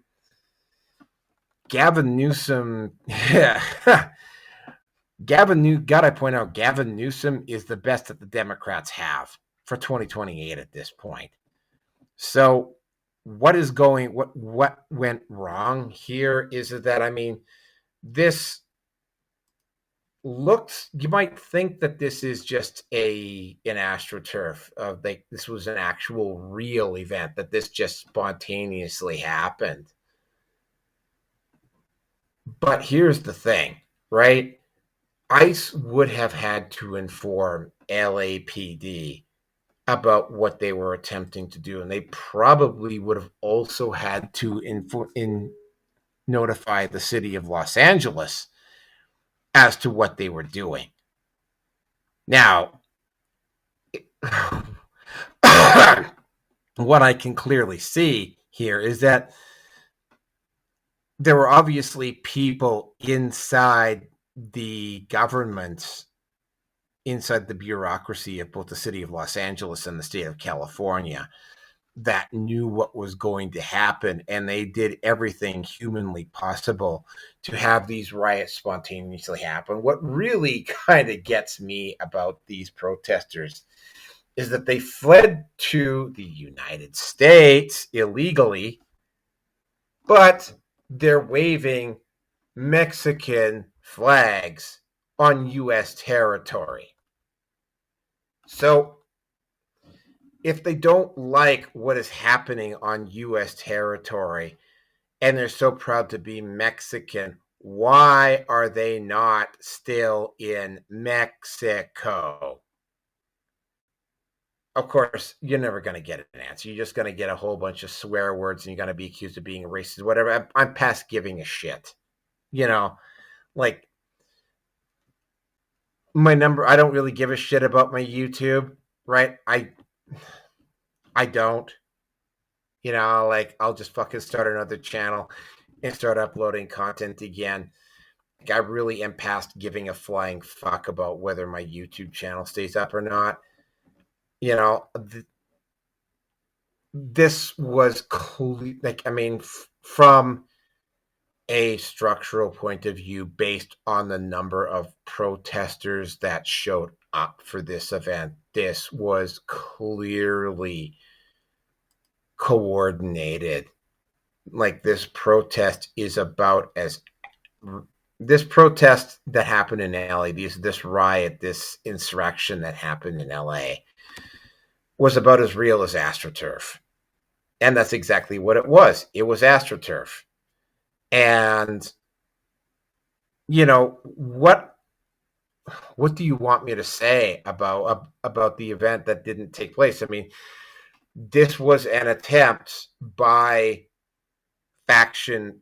Newsom, Gavin Newsom is the best that the Democrats have for 2028 at this point. So what went wrong here is that, this looks, you might think that this is just an AstroTurf. This was an actual real event, that this just spontaneously happened. But here's the thing, right? ICE would have had to inform LAPD about what they were attempting to do, and they probably would have also had to notify the city of Los Angeles as to what they were doing. Now, what I can clearly see here is that there were obviously people inside the government, inside the bureaucracy of both the city of Los Angeles and the state of California, that knew what was going to happen, and they did everything humanly possible to have these riots spontaneously happen. What really kind of gets me about these protesters is that they fled to the United States illegally, but they're waving Mexican flags on U.S. territory. So if they don't like what is happening on U.S. territory and they're so proud to be Mexican, why are they not still in Mexico? Of course, you're never going to get an answer. You're just going to get a whole bunch of swear words, and you're going to be accused of being racist, whatever. I'm past giving a shit. Like, my number, I don't really give a shit about my YouTube, right? I don't. I'll just fucking start another channel and start uploading content again. I really am past giving a flying fuck about whether my YouTube channel stays up or not. This was from a structural point of view, based on the number of protesters that showed up for this event, this was clearly coordinated. Like, this protest that happened in LA, this riot, this insurrection that happened in LA, was about as real as AstroTurf. And that's exactly what it was. It was AstroTurf. And, what do you want me to say about the event that didn't take place? This was an attempt by faction.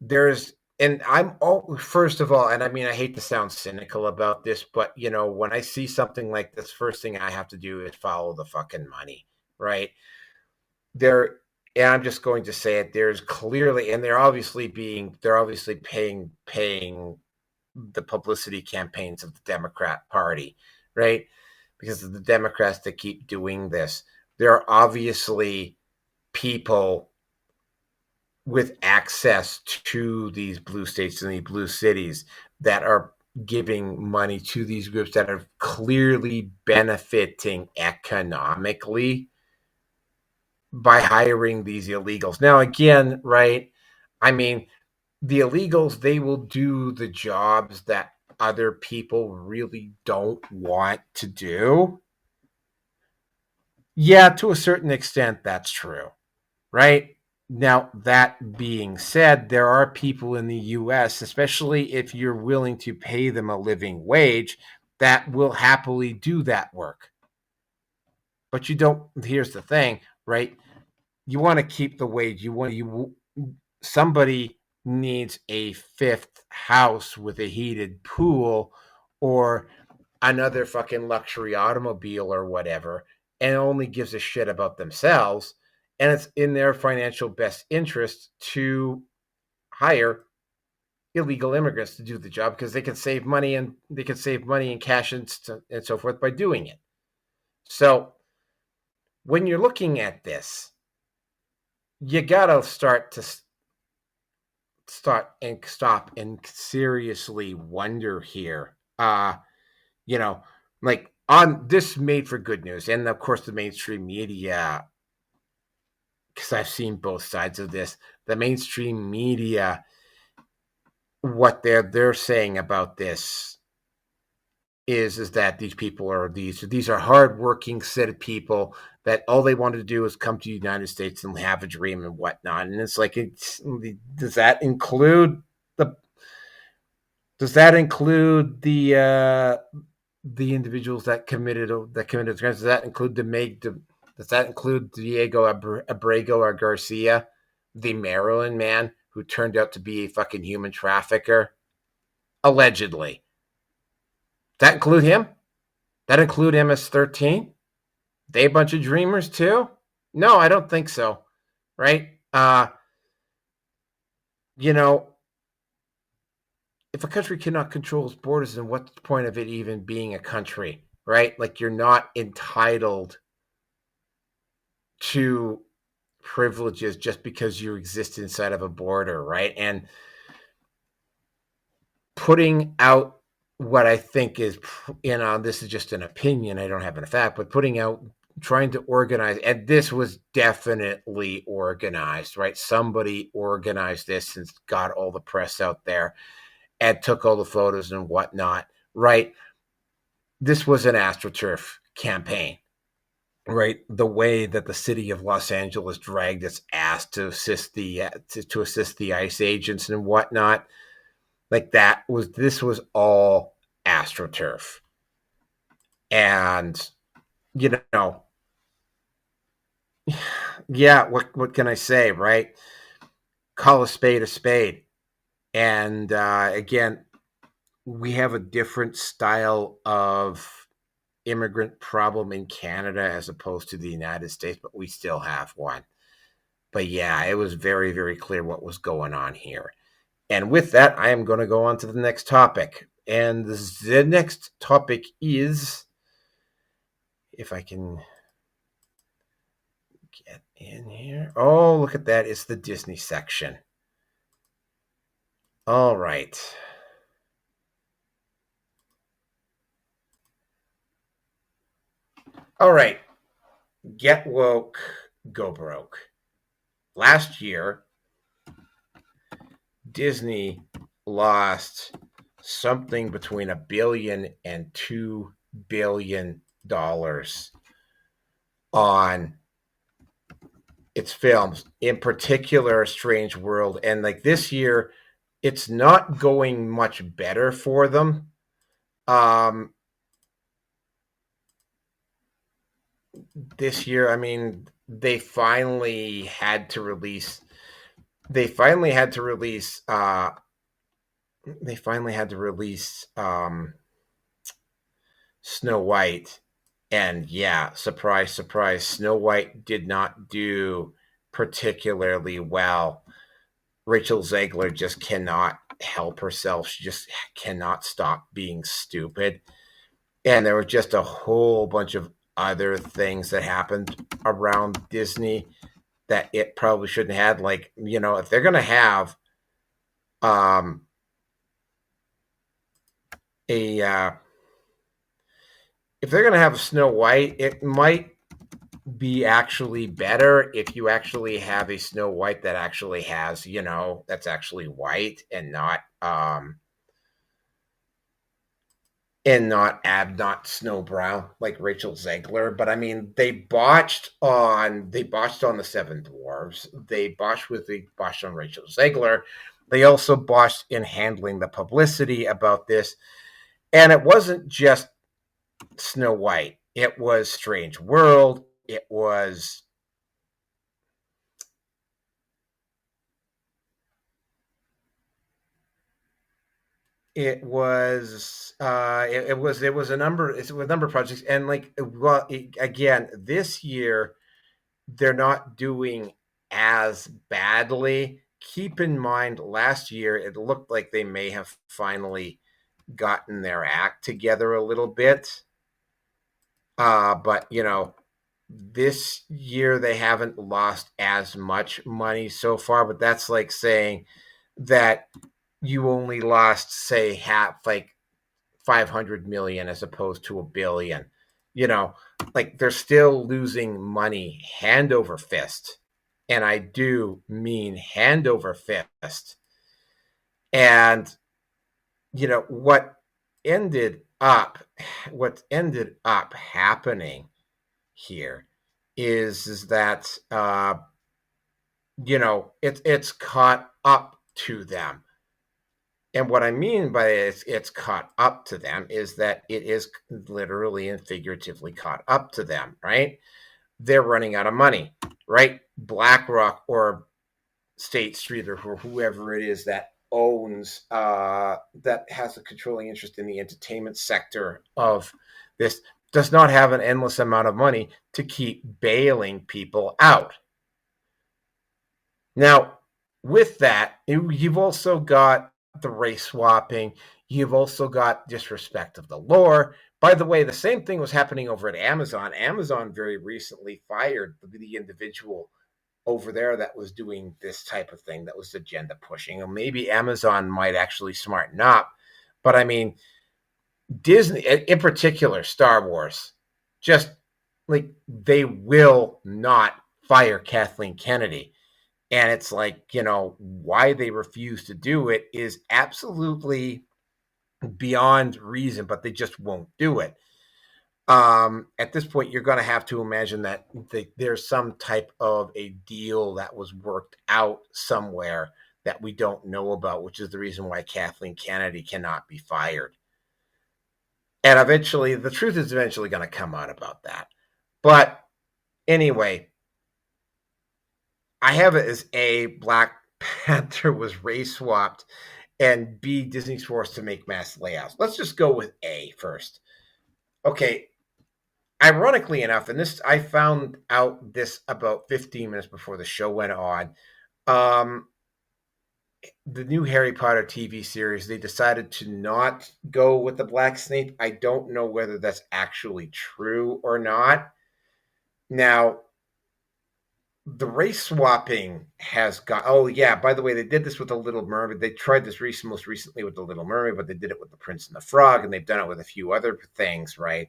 First of all, and I hate to sound cynical about this, but when I see something like this, first thing I have to do is follow the fucking money, right? There, and I'm just going to say it. There's clearly, and they're obviously paying the publicity campaigns of the Democrat Party, right? Because of the Democrats that keep doing this. There are obviously people with access to these blue states and these blue cities that are giving money to these groups that are clearly benefiting economically by hiring these illegals. Now, again, right? I mean, the illegals, they will do the jobs that other people really don't want to do. Yeah, to a certain extent, that's true, right? Now, that being said, there are people in the US, especially if you're willing to pay them a living wage, that will happily do that work. But you don't, here's the thing, right? You want to keep the wage. Somebody needs a fifth house with a heated pool or another fucking luxury automobile or whatever, and only gives a shit about themselves. And it's in their financial best interest to hire illegal immigrants to do the job because they can save money and cash and so forth by doing it. So when you're looking at this, you gotta start and stop and seriously wonder here. You know, like on this made for good news, and of course the mainstream media, because I've seen both sides of this. The mainstream media, what they're saying about this is that these people are these are hardworking set of people that all they wanted to do is come to the United States and have a dream and whatnot. And it's like, does that include the individuals that committed crimes? Does that include Diego Abrego or Garcia, the Maryland man who turned out to be a fucking human trafficker, allegedly? That include him? That include MS-13? They a bunch of dreamers too? No, I don't think so. Right? If a country cannot control its borders, then what's the point of it even being a country? Right? Like, you're not entitled to privileges just because you exist inside of a border, right? And putting out what I think is, this is just an opinion, I don't have a fact, but trying to organize, and this was definitely organized, right? Somebody organized this and got all the press out there and took all the photos and whatnot, right? This was an AstroTurf campaign, right? The way that the city of Los Angeles dragged its ass to assist the ICE agents and whatnot, like this was all AstroTurf. And yeah, what can I say, right? Call a spade a spade. And again, we have a different style of immigrant problem in Canada as opposed to the United States, but we still have one. But yeah, it was very, very clear what was going on here. And with that, I am going to go on to the next topic. And the next topic is, if I can get in here. Oh, look at that. It's the Disney section. All right. All right. Get woke, go broke. Last year, Disney lost something between $1 billion and $2 billion on its films, in particular Strange World. And like this year, it's not going much better for them. This year, I mean, they finally had to release Snow White, And yeah, surprise, surprise, Snow White did not do particularly well. Rachel Zegler just cannot help herself. She just cannot stop being stupid. And there were just a whole bunch of other things that happened around Disney that it probably shouldn't have had. Like, if they're going to have um, a if they're going to have a Snow White, it might be actually better if you actually have a Snow White that actually has, that's actually white and not Snow Brown like Rachel Zegler. But I mean, they botched on the Seven Dwarves. They botched on Rachel Zegler. They also botched in handling the publicity about this. And it wasn't just Snow White. It was Strange World. It was a number of projects, and like, well, again, this year they're not doing as badly. Keep in mind, last year it looked like they may have finally gotten their act together a little bit. But this year they haven't lost as much money so far, but that's like saying that you only lost, say, half, like 500 million as opposed to a billion. You know, like, they're still losing money hand over fist. And I do mean hand over fist. And what ended up happening here is that it's caught up to them. And what I mean by it's caught up to them is that it is literally and figuratively caught up to them, right? They're running out of money, right? BlackRock or State Street or whoever it is that owns that has a controlling interest in the entertainment sector of this does not have an endless amount of money to keep bailing people out. Now, with that, you've also got the race swapping. You've also got disrespect of the lore. By the way, the same thing was happening over at Amazon. Amazon very recently fired the individual over there that was doing this type of thing, that was agenda pushing. Or maybe Amazon might actually smarten up. But I mean, Disney, in particular, Star Wars, just like, they will not fire Kathleen Kennedy. And it's like, why they refuse to do it is absolutely beyond reason, but they just won't do it. At this point, you're going to have to imagine that there's some type of a deal that was worked out somewhere that we don't know about, which is the reason why Kathleen Kennedy cannot be fired. And eventually, the truth is eventually going to come out about that. But anyway, I have it as A, Black Panther was race swapped, and B, Disney's forced to make mass layoffs. Let's just go with A first. Okay, ironically enough, and this, I found out this about 15 minutes before the show went on. The new Harry Potter TV series, they decided to not go with the Black Snake. I don't know whether that's actually true or not. Now, the race swapping has got. Oh yeah, by the way, they did this with the Little Mermaid. They tried this most recently with the Little Mermaid, but they did it with the Prince and the Frog, and they've done it with a few other things, right?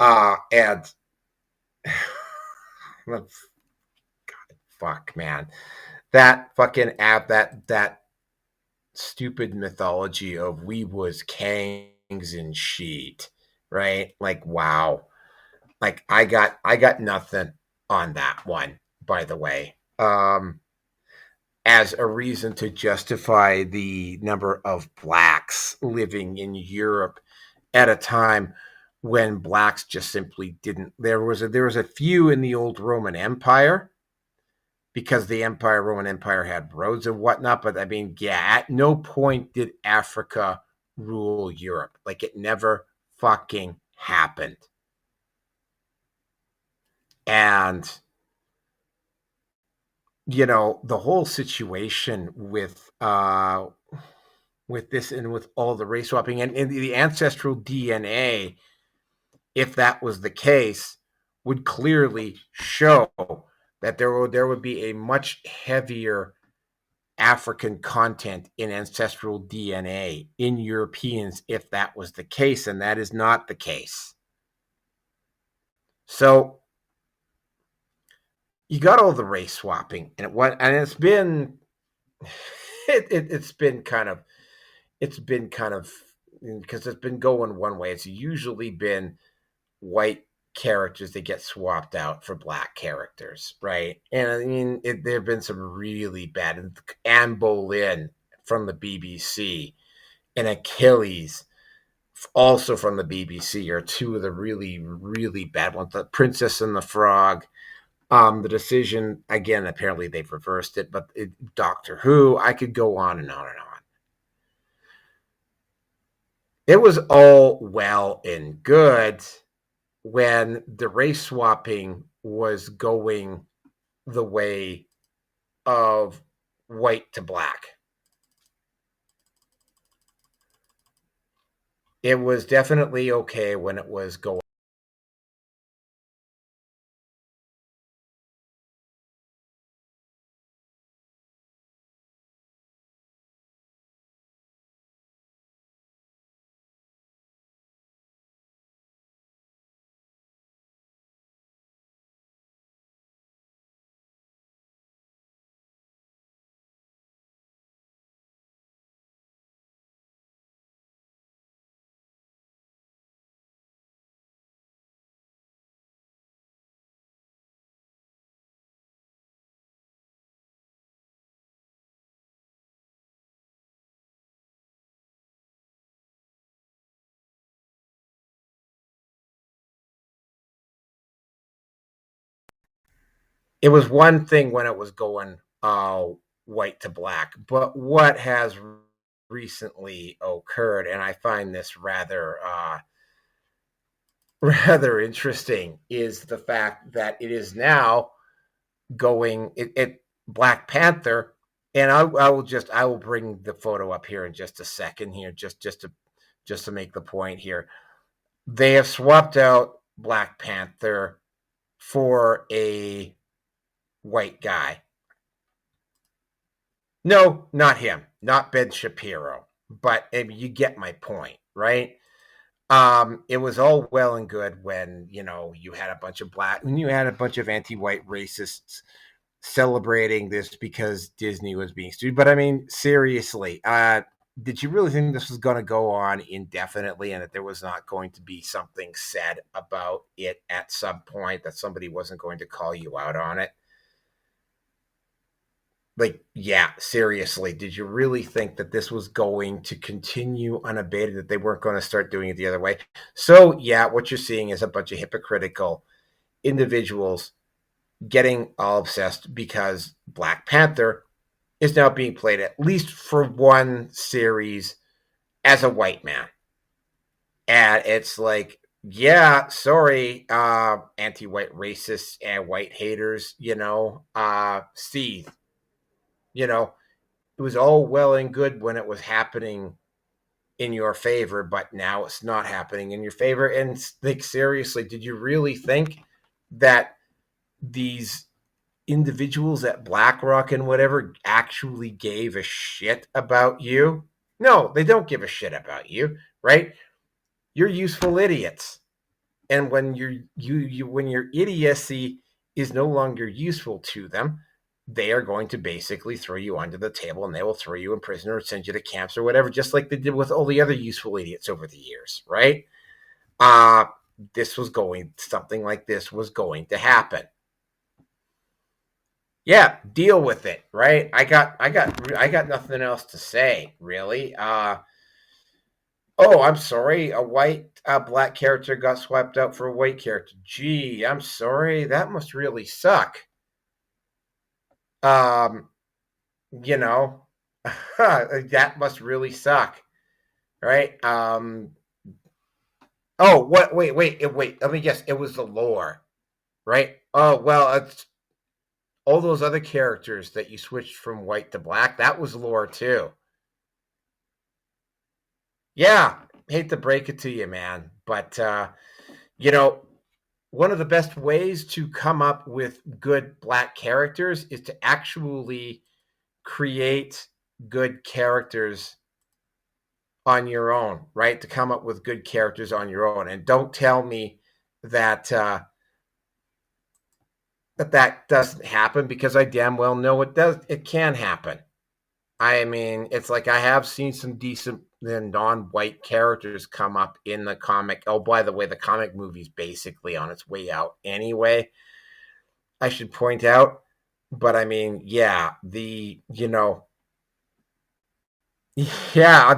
And God, fuck, man, that fucking app, that stupid mythology of we was kings and sheet, right? Like, wow, like, I got nothing on that one, by the way. As a reason to justify the number of blacks living in Europe at a time when blacks just simply didn't. There was a few in the old Roman Empire, because the Roman Empire had roads and whatnot. But I mean, yeah, at no point did Africa rule Europe. Like, it never fucking happened. And, the whole situation with this and with all the race swapping and the ancestral DNA, if that was the case, would clearly show that there would be a much heavier African content in ancestral DNA in Europeans if that was the case, and that is not the case. So you got all the race swapping, and it's been it's been kind of because it's been going one way. It's usually been white characters that get swapped out for black characters, right? And I mean, there have been some really bad. Anne Boleyn from the BBC and Achilles, also from the BBC, are two of the really, really bad ones. The Princess and the Frog. The Decision, again, apparently they've reversed it, but Doctor Who, I could go on and on and on. It was all well and good when the race swapping was going the way of white to black. It was definitely okay when it was going. It was one thing when it was going white to black, but what has recently occurred, and I find this rather interesting, is the fact that it is now going it Black Panther, and I will bring the photo up here in just a second here, just to make the point here. They have swapped out Black Panther for a white guy. No, not him, not Ben Shapiro, but you get my point, right? It was all well and good when you had a bunch of anti-white racists celebrating this because Disney was being stupid. But I mean, seriously, did you really think this was going to go on indefinitely and that there was not going to be something said about it at some point, that somebody wasn't going to call you out on it? Like, yeah, seriously, did you really think that this was going to continue unabated, that they weren't going to start doing it the other way? So, yeah, what you're seeing is a bunch of hypocritical individuals getting all obsessed because Black Panther is now being played, at least for one series, as a white man. And it's like, yeah, sorry, anti-white racists and white haters, seethe. It was all well and good when it was happening in your favor, but now it's not happening in your favor. And like, seriously, did you really think that these individuals at BlackRock and whatever actually gave a shit about you? No, they don't give a shit about you, right? You're useful idiots. And when when your idiocy is no longer useful to them, they are going to basically throw you under the table, and they will throw you in prison or send you to camps or whatever, just like they did with all the other useful idiots over the years, right? Something like this was going to happen. Yeah, deal with it, right? I got nothing else to say, really. Oh, I'm sorry. A black character got swapped out for a white character. Gee, I'm sorry. That must really suck. Um, you know, that must really suck, right? Oh, what? Wait. Let me guess. It was the lore, right? Oh, well, it's all those other characters that you switched from white to black, that was lore too. Yeah, hate to break it to you, man, but you know, one of the best ways to come up with good black characters is to actually create good characters on your own, right? To come up with good characters on your own, and don't tell me that that doesn't happen, because I damn well know it does. It can happen. I mean, it's like I have seen some decent non-white characters come up in the comic. Oh, by the way, the comic movie's basically on its way out anyway, I should point out. But I mean, yeah, yeah,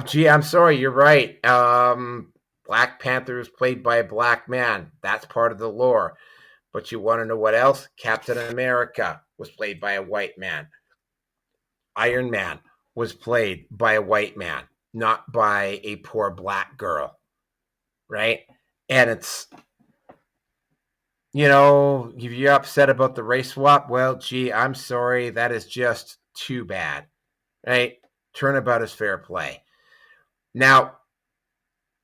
gee, I'm sorry, you're right. Black Panther is played by a black man. That's part of the lore. But you want to know what else? Captain America was played by a white man. Iron Man was played by a white man, not by a poor black girl, right? And it's, if you're upset about the race swap, well, gee, I'm sorry. That is just too bad, right? Turnabout is fair play. Now,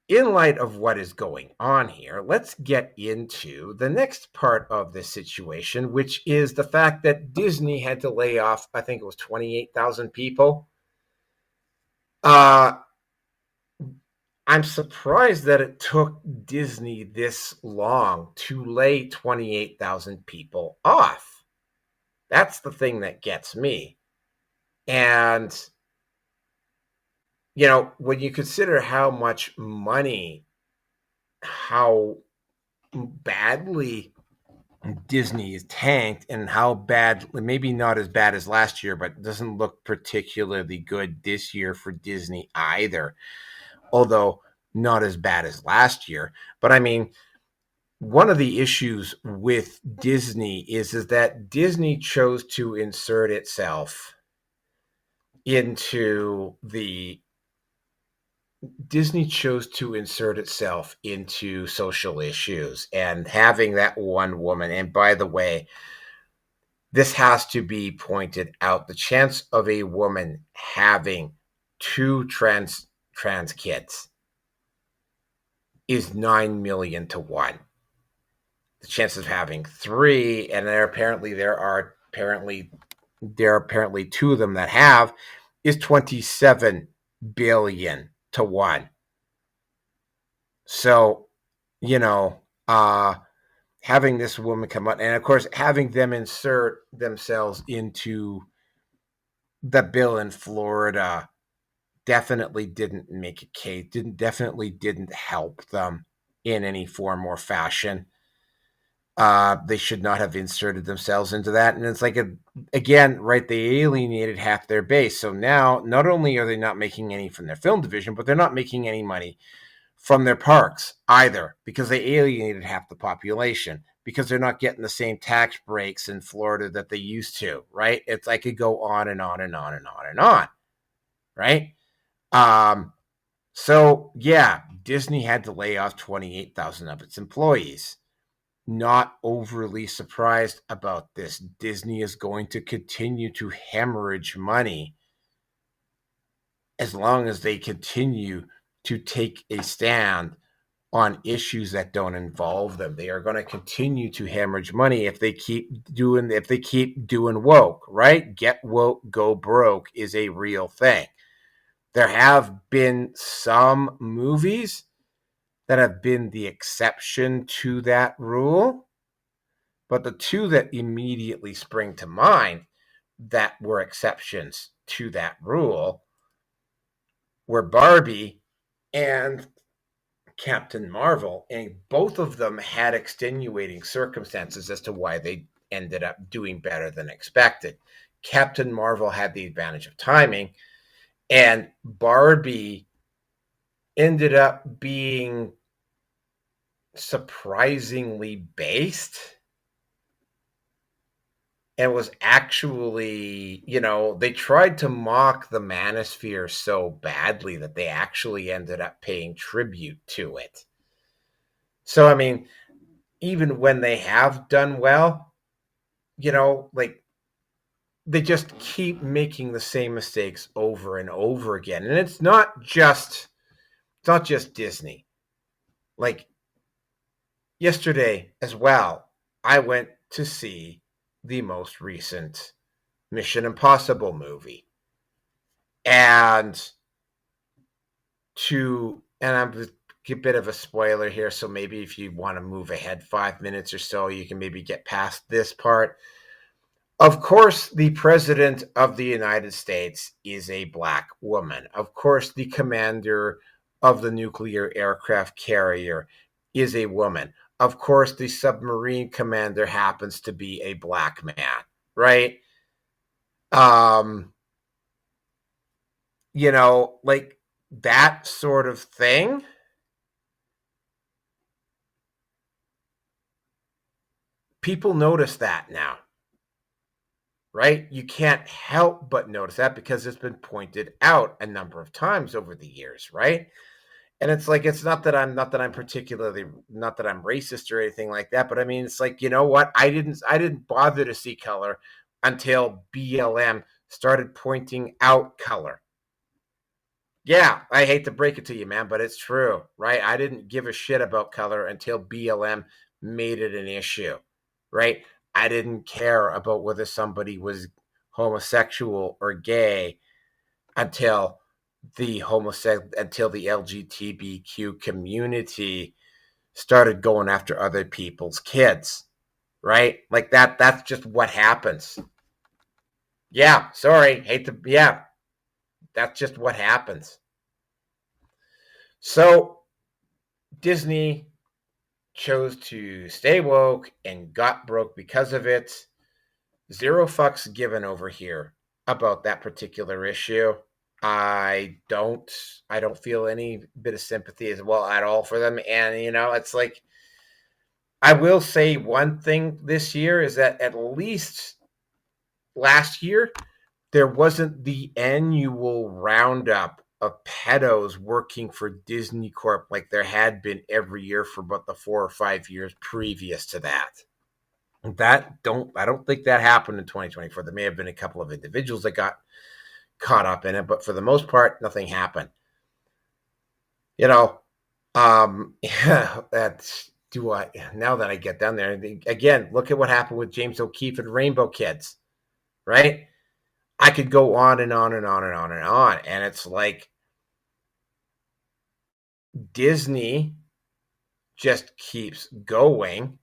in light of what is going on here, let's get into the next part of this situation, which is the fact that Disney had to lay off, I think it was 28,000 people. I'm surprised that it took Disney this long to lay 28,000 people off. That's the thing that gets me. And, when you consider how much money, how badly Disney is tanked, and how bad, maybe not as bad as last year, but doesn't look particularly good this year for Disney either. Although not as bad as last year. But I mean, one of the issues with Disney is that Disney chose to insert itself into social issues, and having that one woman. And by the way, this has to be pointed out. The chance of a woman having two trans kids is 9 million to 1. The chance of having 3, and there are apparently 2 of them that have, is 27 billion to 1. So, having this woman come out, and of course having them insert themselves into the bill in Florida, definitely didn't make a case, didn't help them in any form or fashion. They should not have inserted themselves into that. And it's like, again, right, they alienated half their base. So now, not only are they not making any from their film division, but they're not making any money from their parks either, because they alienated half the population, because they're not getting the same tax breaks in Florida that they used to, right? It's like, it could go on and on and on and on and on, right? So yeah, Disney had to lay off 28,000 of its employees. Not overly surprised about this. Disney is going to continue to hemorrhage money as long as they continue to take a stand on issues that don't involve them. They are going to continue to hemorrhage money if they keep doing woke, right? Get woke, go broke is a real thing. There have been some movies that have been the exception to that rule, but the two that immediately spring to mind that were exceptions to that rule were Barbie and Captain Marvel, and both of them had extenuating circumstances as to why they ended up doing better than expected. Captain Marvel had the advantage of timing, and Barbie ended up being surprisingly based, and was actually, they tried to mock the Manosphere so badly that they actually ended up paying tribute to it. So, I mean, even when they have done well, like they just keep making the same mistakes over and over again. And it's not just Disney. Like yesterday as well, I went to see the most recent Mission Impossible movie. And I'm a bit of a spoiler here, so maybe if you want to move ahead 5 minutes or so, you can maybe get past this part. Of course, the president of the United States is a black woman. Of course, the commander of the nuclear aircraft carrier is a woman. Of course, the submarine commander happens to be a black man, right? Um, like that sort of thing. People notice that now, right? You can't help but notice that because it's been pointed out a number of times over the years, right? And it's like it's not that I'm particularly not that I'm racist or anything like that, but I mean it's like, you know what? I didn't bother to see color until BLM started pointing out color. Yeah, I hate to break it to you, man, but it's true, right? I didn't give a shit about color until BLM made it an issue, right? I didn't care about whether somebody was homosexual or gay until until the LGBTQ community started going after other people's kids, right? Like that's just what happens. Yeah, sorry, hate to yeah, that's just what happens. So Disney chose to stay woke and got broke because of it. Zero fucks given over here about that particular issue. I don't I don't feel any bit of sympathy as well at all for them. And it's like I will say one thing this year is that at least last year there wasn't the annual roundup of pedos working for Disney Corp like there had been every year for about the 4 or 5 years previous to that. I don't think that happened in 2024. There may have been a couple of individuals that got caught up in it, but for the most part, nothing happened. Yeah, that's do I now that I get down there again, look at what happened with James O'Keefe and Rainbow Kids, right? I could go on and on and on and on and on. And it's like Disney just keeps going.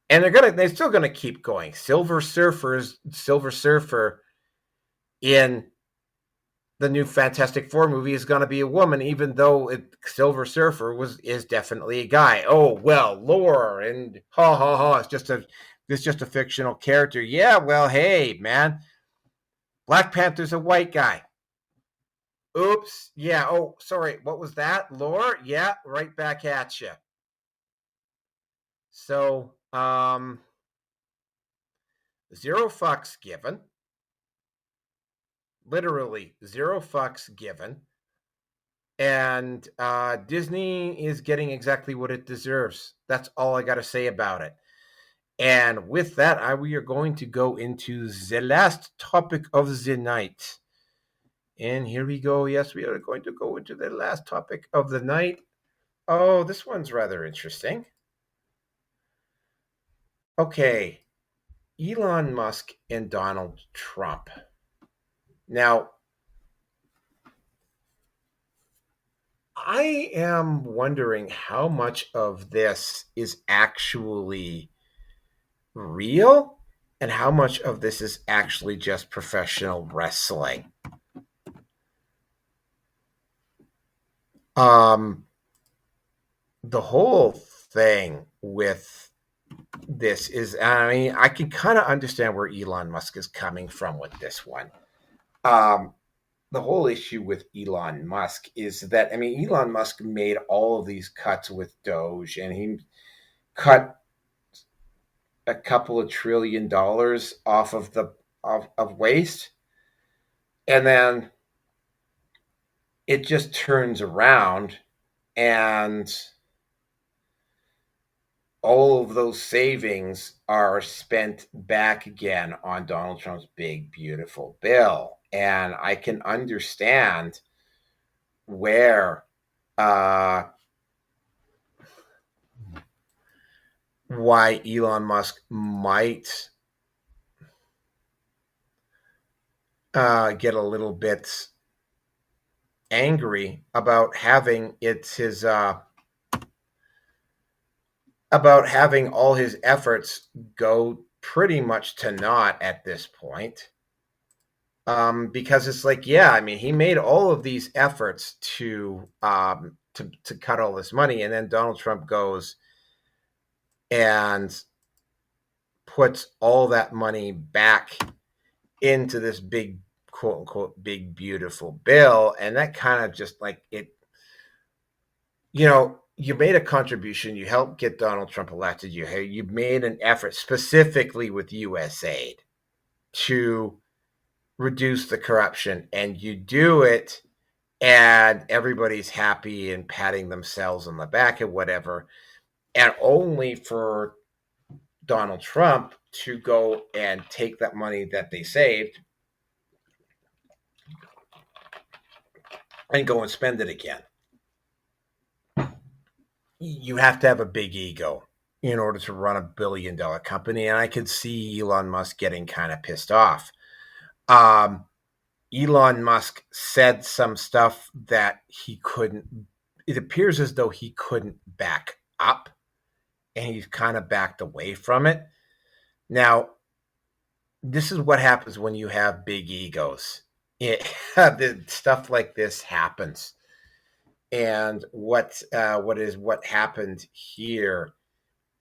And they're still gonna keep going. Silver Surfer in the new Fantastic Four movie is going to be a woman, even though Silver Surfer is definitely a guy. Oh well, lore and ha ha ha. It's just a fictional character. Yeah, well, hey man, Black Panther's a white guy. Oops. Yeah. Oh, sorry. What was that? Lore? Yeah. Right back at you. So, zero fucks given. Literally zero fucks given. And Disney is getting exactly what it deserves. That's all I got to say about it. And with that, we are going to go into the last topic of the night. And here we go. Yes, we are going to go into the last topic of the night. Oh, this one's rather interesting. Okay, Elon Musk and Donald Trump. Now, I am wondering how much of this is actually real and how much of this is actually just professional wrestling. The whole thing with this is, I mean, I can kind of understand where Elon Musk is coming from with this one. The whole issue with Elon Musk is that, I mean, Elon Musk made all of these cuts with Doge, and he cut a couple of $1 trillion off of of waste, and then it just turns around and all of those savings are spent back again on Donald Trump's big, beautiful bill. And I can understand where why Elon Musk might get a little bit angry about having about having all his efforts go pretty much to naught at this point. Because it's like, yeah, I mean, he made all of these efforts to cut all this money, and then Donald Trump goes and puts all that money back into this big, quote unquote, big beautiful bill, and that kind of just like it. You made a contribution. You helped get Donald Trump elected. You made an effort specifically with U.S. aid to reduce the corruption, and you do it, and everybody's happy and patting themselves on the back and whatever, and only for Donald Trump to go and take that money that they saved and go and spend it again. You have to have a big ego in order to run $1 billion company, and I could see Elon Musk getting kind of pissed off. Elon Musk said some stuff that it appears as though he couldn't back up, and he's kind of backed away from it. Now, this is what happens when you have big egos. Stuff like this happens. And what happened here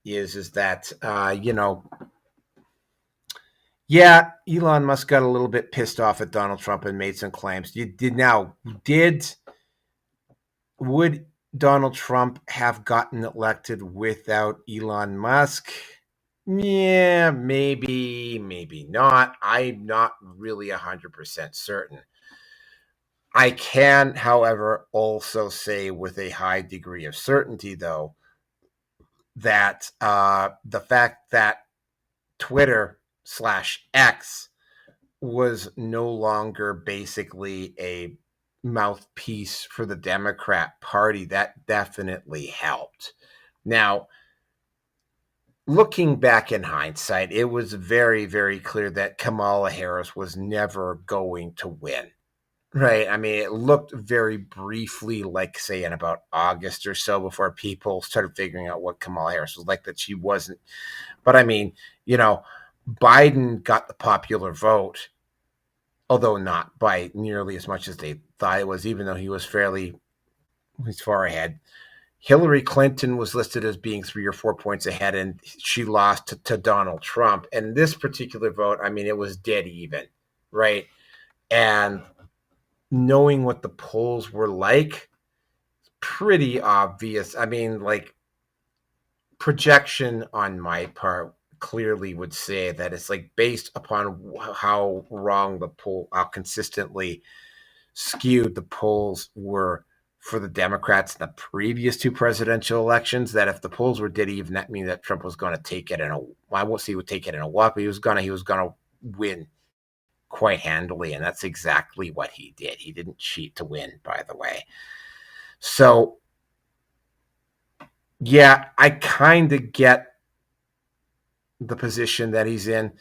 is that Elon Musk got a little bit pissed off at Donald Trump and made some claims. Would Donald Trump have gotten elected without Elon Musk? Yeah, maybe not. I'm not really 100% certain. I can, however, also say with a high degree of certainty, though, that the fact that Twitter/X was no longer basically a mouthpiece for the Democrat Party, that definitely helped. Now, looking back in hindsight, it was very, very clear that Kamala Harris was never going to win. Right. I mean, it looked very briefly like, say, in about August or so before people started figuring out what Kamala Harris was like, that she wasn't. But I mean, Biden got the popular vote, although not by nearly as much as they thought it was, even though he's far ahead. Hillary Clinton was listed as being 3 or 4 points ahead, and she lost to Donald Trump. And this particular vote, I mean, it was dead even, right? And knowing what the polls were like, pretty obvious. I mean, like, projection on my part clearly would say that it's like based upon how how consistently skewed the polls were for the Democrats in the previous 2 presidential elections, that if the polls were dead even, that means that Trump was going to take it I won't say he would take it in a walk, but he was going to win quite handily, and that's exactly what he did. He didn't cheat to win, by the way. So, yeah, I kind of get the position that he's in.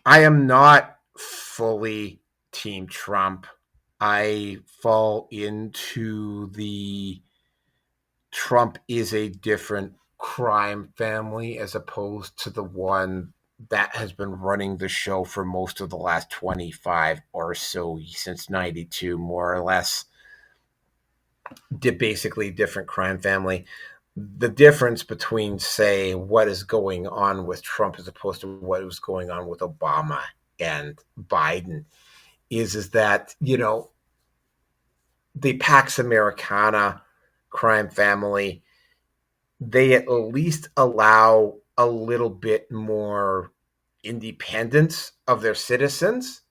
I am not fully Team Trump. I fall into the Trump is a different crime family as opposed to the one that has been running the show for most of the last 25 or so, since 92, more or less. Basically different crime family. The difference between, say, what is going on with Trump as opposed to what was going on with Obama and Biden is that, the Pax Americana crime family, they at least allow a little bit more independence of their citizens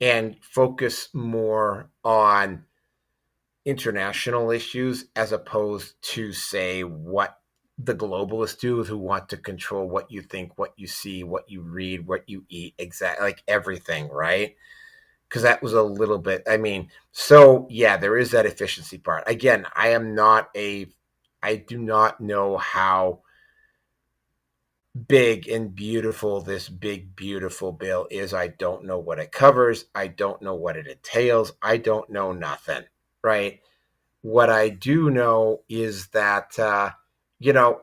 and focus more on international issues as opposed to, say, what the globalists do, who want to control what you think, what you see, what you read, what you eat, exactly, like everything, right? Because that was a little bit, I mean, so yeah, there is that efficiency part. Again, I do not know how big and beautiful this big, beautiful bill is. I don't know what it covers. I don't know what it entails. I don't know nothing, right? What I do know is that, you know,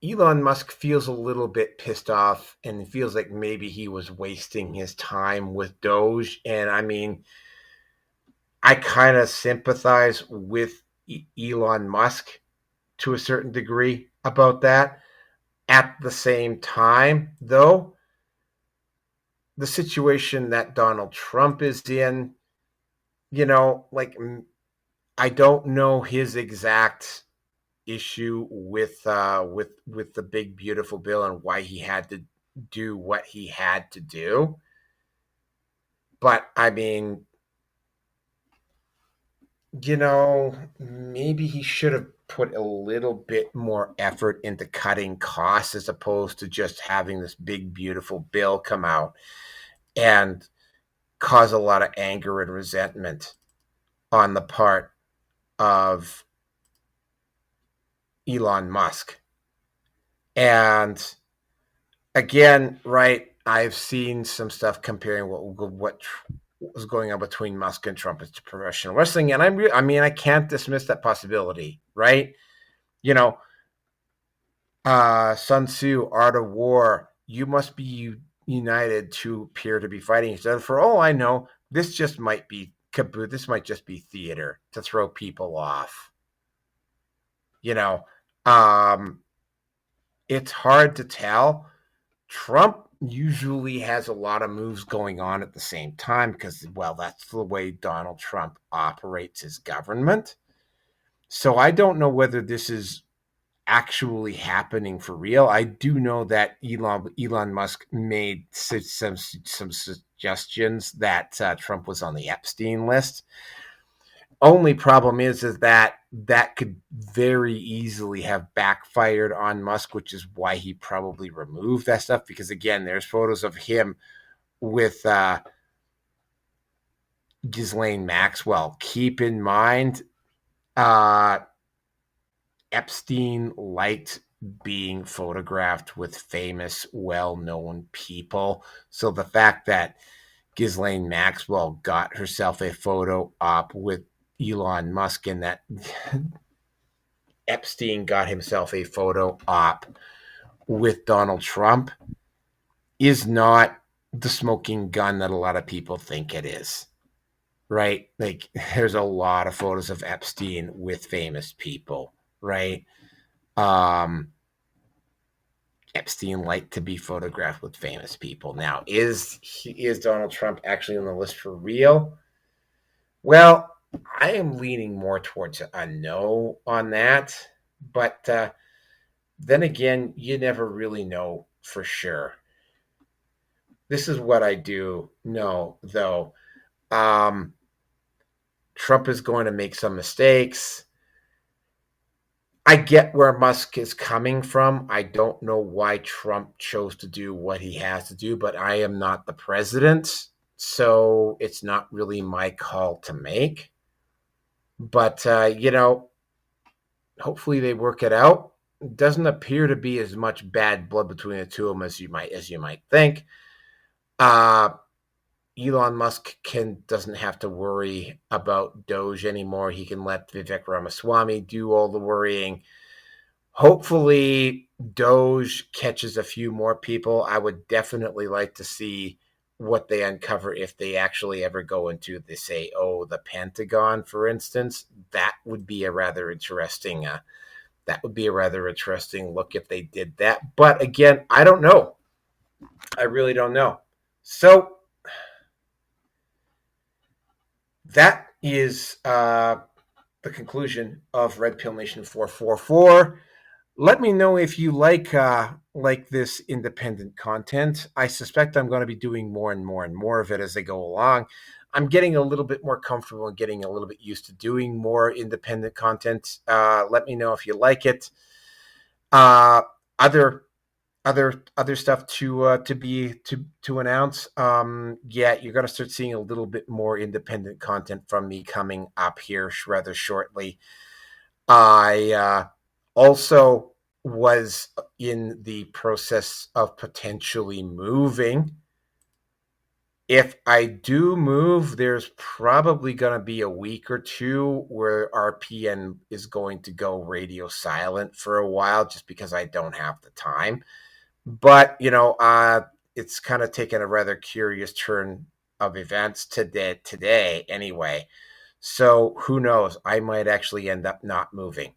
Elon Musk feels a little bit pissed off and feels like maybe he was wasting his time with Doge. And I mean, I kind of sympathize with Elon Musk to a certain degree about that. At the same time, though, the situation that Donald Trump is in, like, I don't know his exact issue with the big beautiful bill and why he had to do what he had to do. But I mean, maybe he should have put a little bit more effort into cutting costs as opposed to just having this big beautiful bill come out and cause a lot of anger and resentment on the part of Elon Musk. And again, right, I've seen some stuff comparing what was going on between Musk and Trump as to professional wrestling, and I can't dismiss that possibility, right? You know, Sun Tzu, Art of War, you must be united to appear to be fighting each other. For all I know, this just might be kaboot. This might just be theater to throw people off. It's hard to tell. Trump usually has a lot of moves going on at the same time because, well, that's the way Donald Trump operates his government. So I don't know whether this is actually happening for real. I do know that Elon Musk made some suggestions that Trump was on the Epstein list. Only problem is that could very easily have backfired on Musk, which is why he probably removed that stuff. Because again, there's photos of him with Ghislaine Maxwell. Keep in mind, Epstein liked being photographed with famous, well-known people. So the fact that Ghislaine Maxwell got herself a photo op with Elon Musk and that Epstein got himself a photo op with Donald Trump is not the smoking gun that a lot of people think it is, right? Like, there's a lot of photos of Epstein with famous people, right? Epstein liked to be photographed with famous people. Now, is Donald Trump actually on the list for real? Well, I am leaning more towards a no on that, but then again, you never really know for sure. This is what I do know, though. Trump is going to make some mistakes. I get where Musk is coming from. I don't know why Trump chose to do what he has to do, but I am not the president, so it's not really my call to make. But, hopefully they work it out. It doesn't appear to be as much bad blood between the two of them as you might think. Elon Musk doesn't have to worry about Doge anymore. He can let Vivek Ramaswamy do all the worrying. Hopefully, Doge catches a few more people. I would definitely like to see what they uncover if they actually ever go into the Pentagon, for instance. That would be a rather interesting. That would be a rather interesting look if they did that. But again, I don't know. I really don't know. So that is the conclusion of Red Pill Nation 444. Let me know if you like this independent content. I suspect I'm going to be doing more and more and more of it as I go along. I'm getting a little bit more comfortable and getting a little bit used to doing more independent content. Let me know if you like it. Uh, other other stuff to announce. Yeah, you're gonna start seeing a little bit more independent content from me coming up here rather shortly. I also was in the process of potentially moving. If I do move, there's probably going to be a week or two where RPN is going to go radio silent for a while just because I don't have the time. But, it's kind of taken a rather curious turn of events today anyway. So who knows? I might actually end up not moving.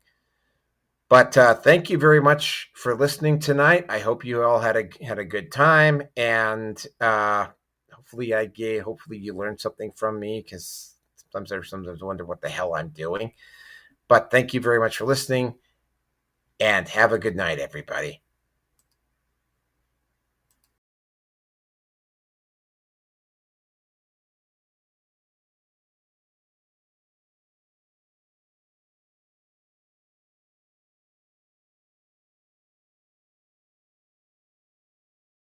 But thank you very much for listening tonight. I hope you all had a good time, and hopefully you learned something from me, because sometimes I wonder what the hell I'm doing. But thank you very much for listening, and have a good night, everybody.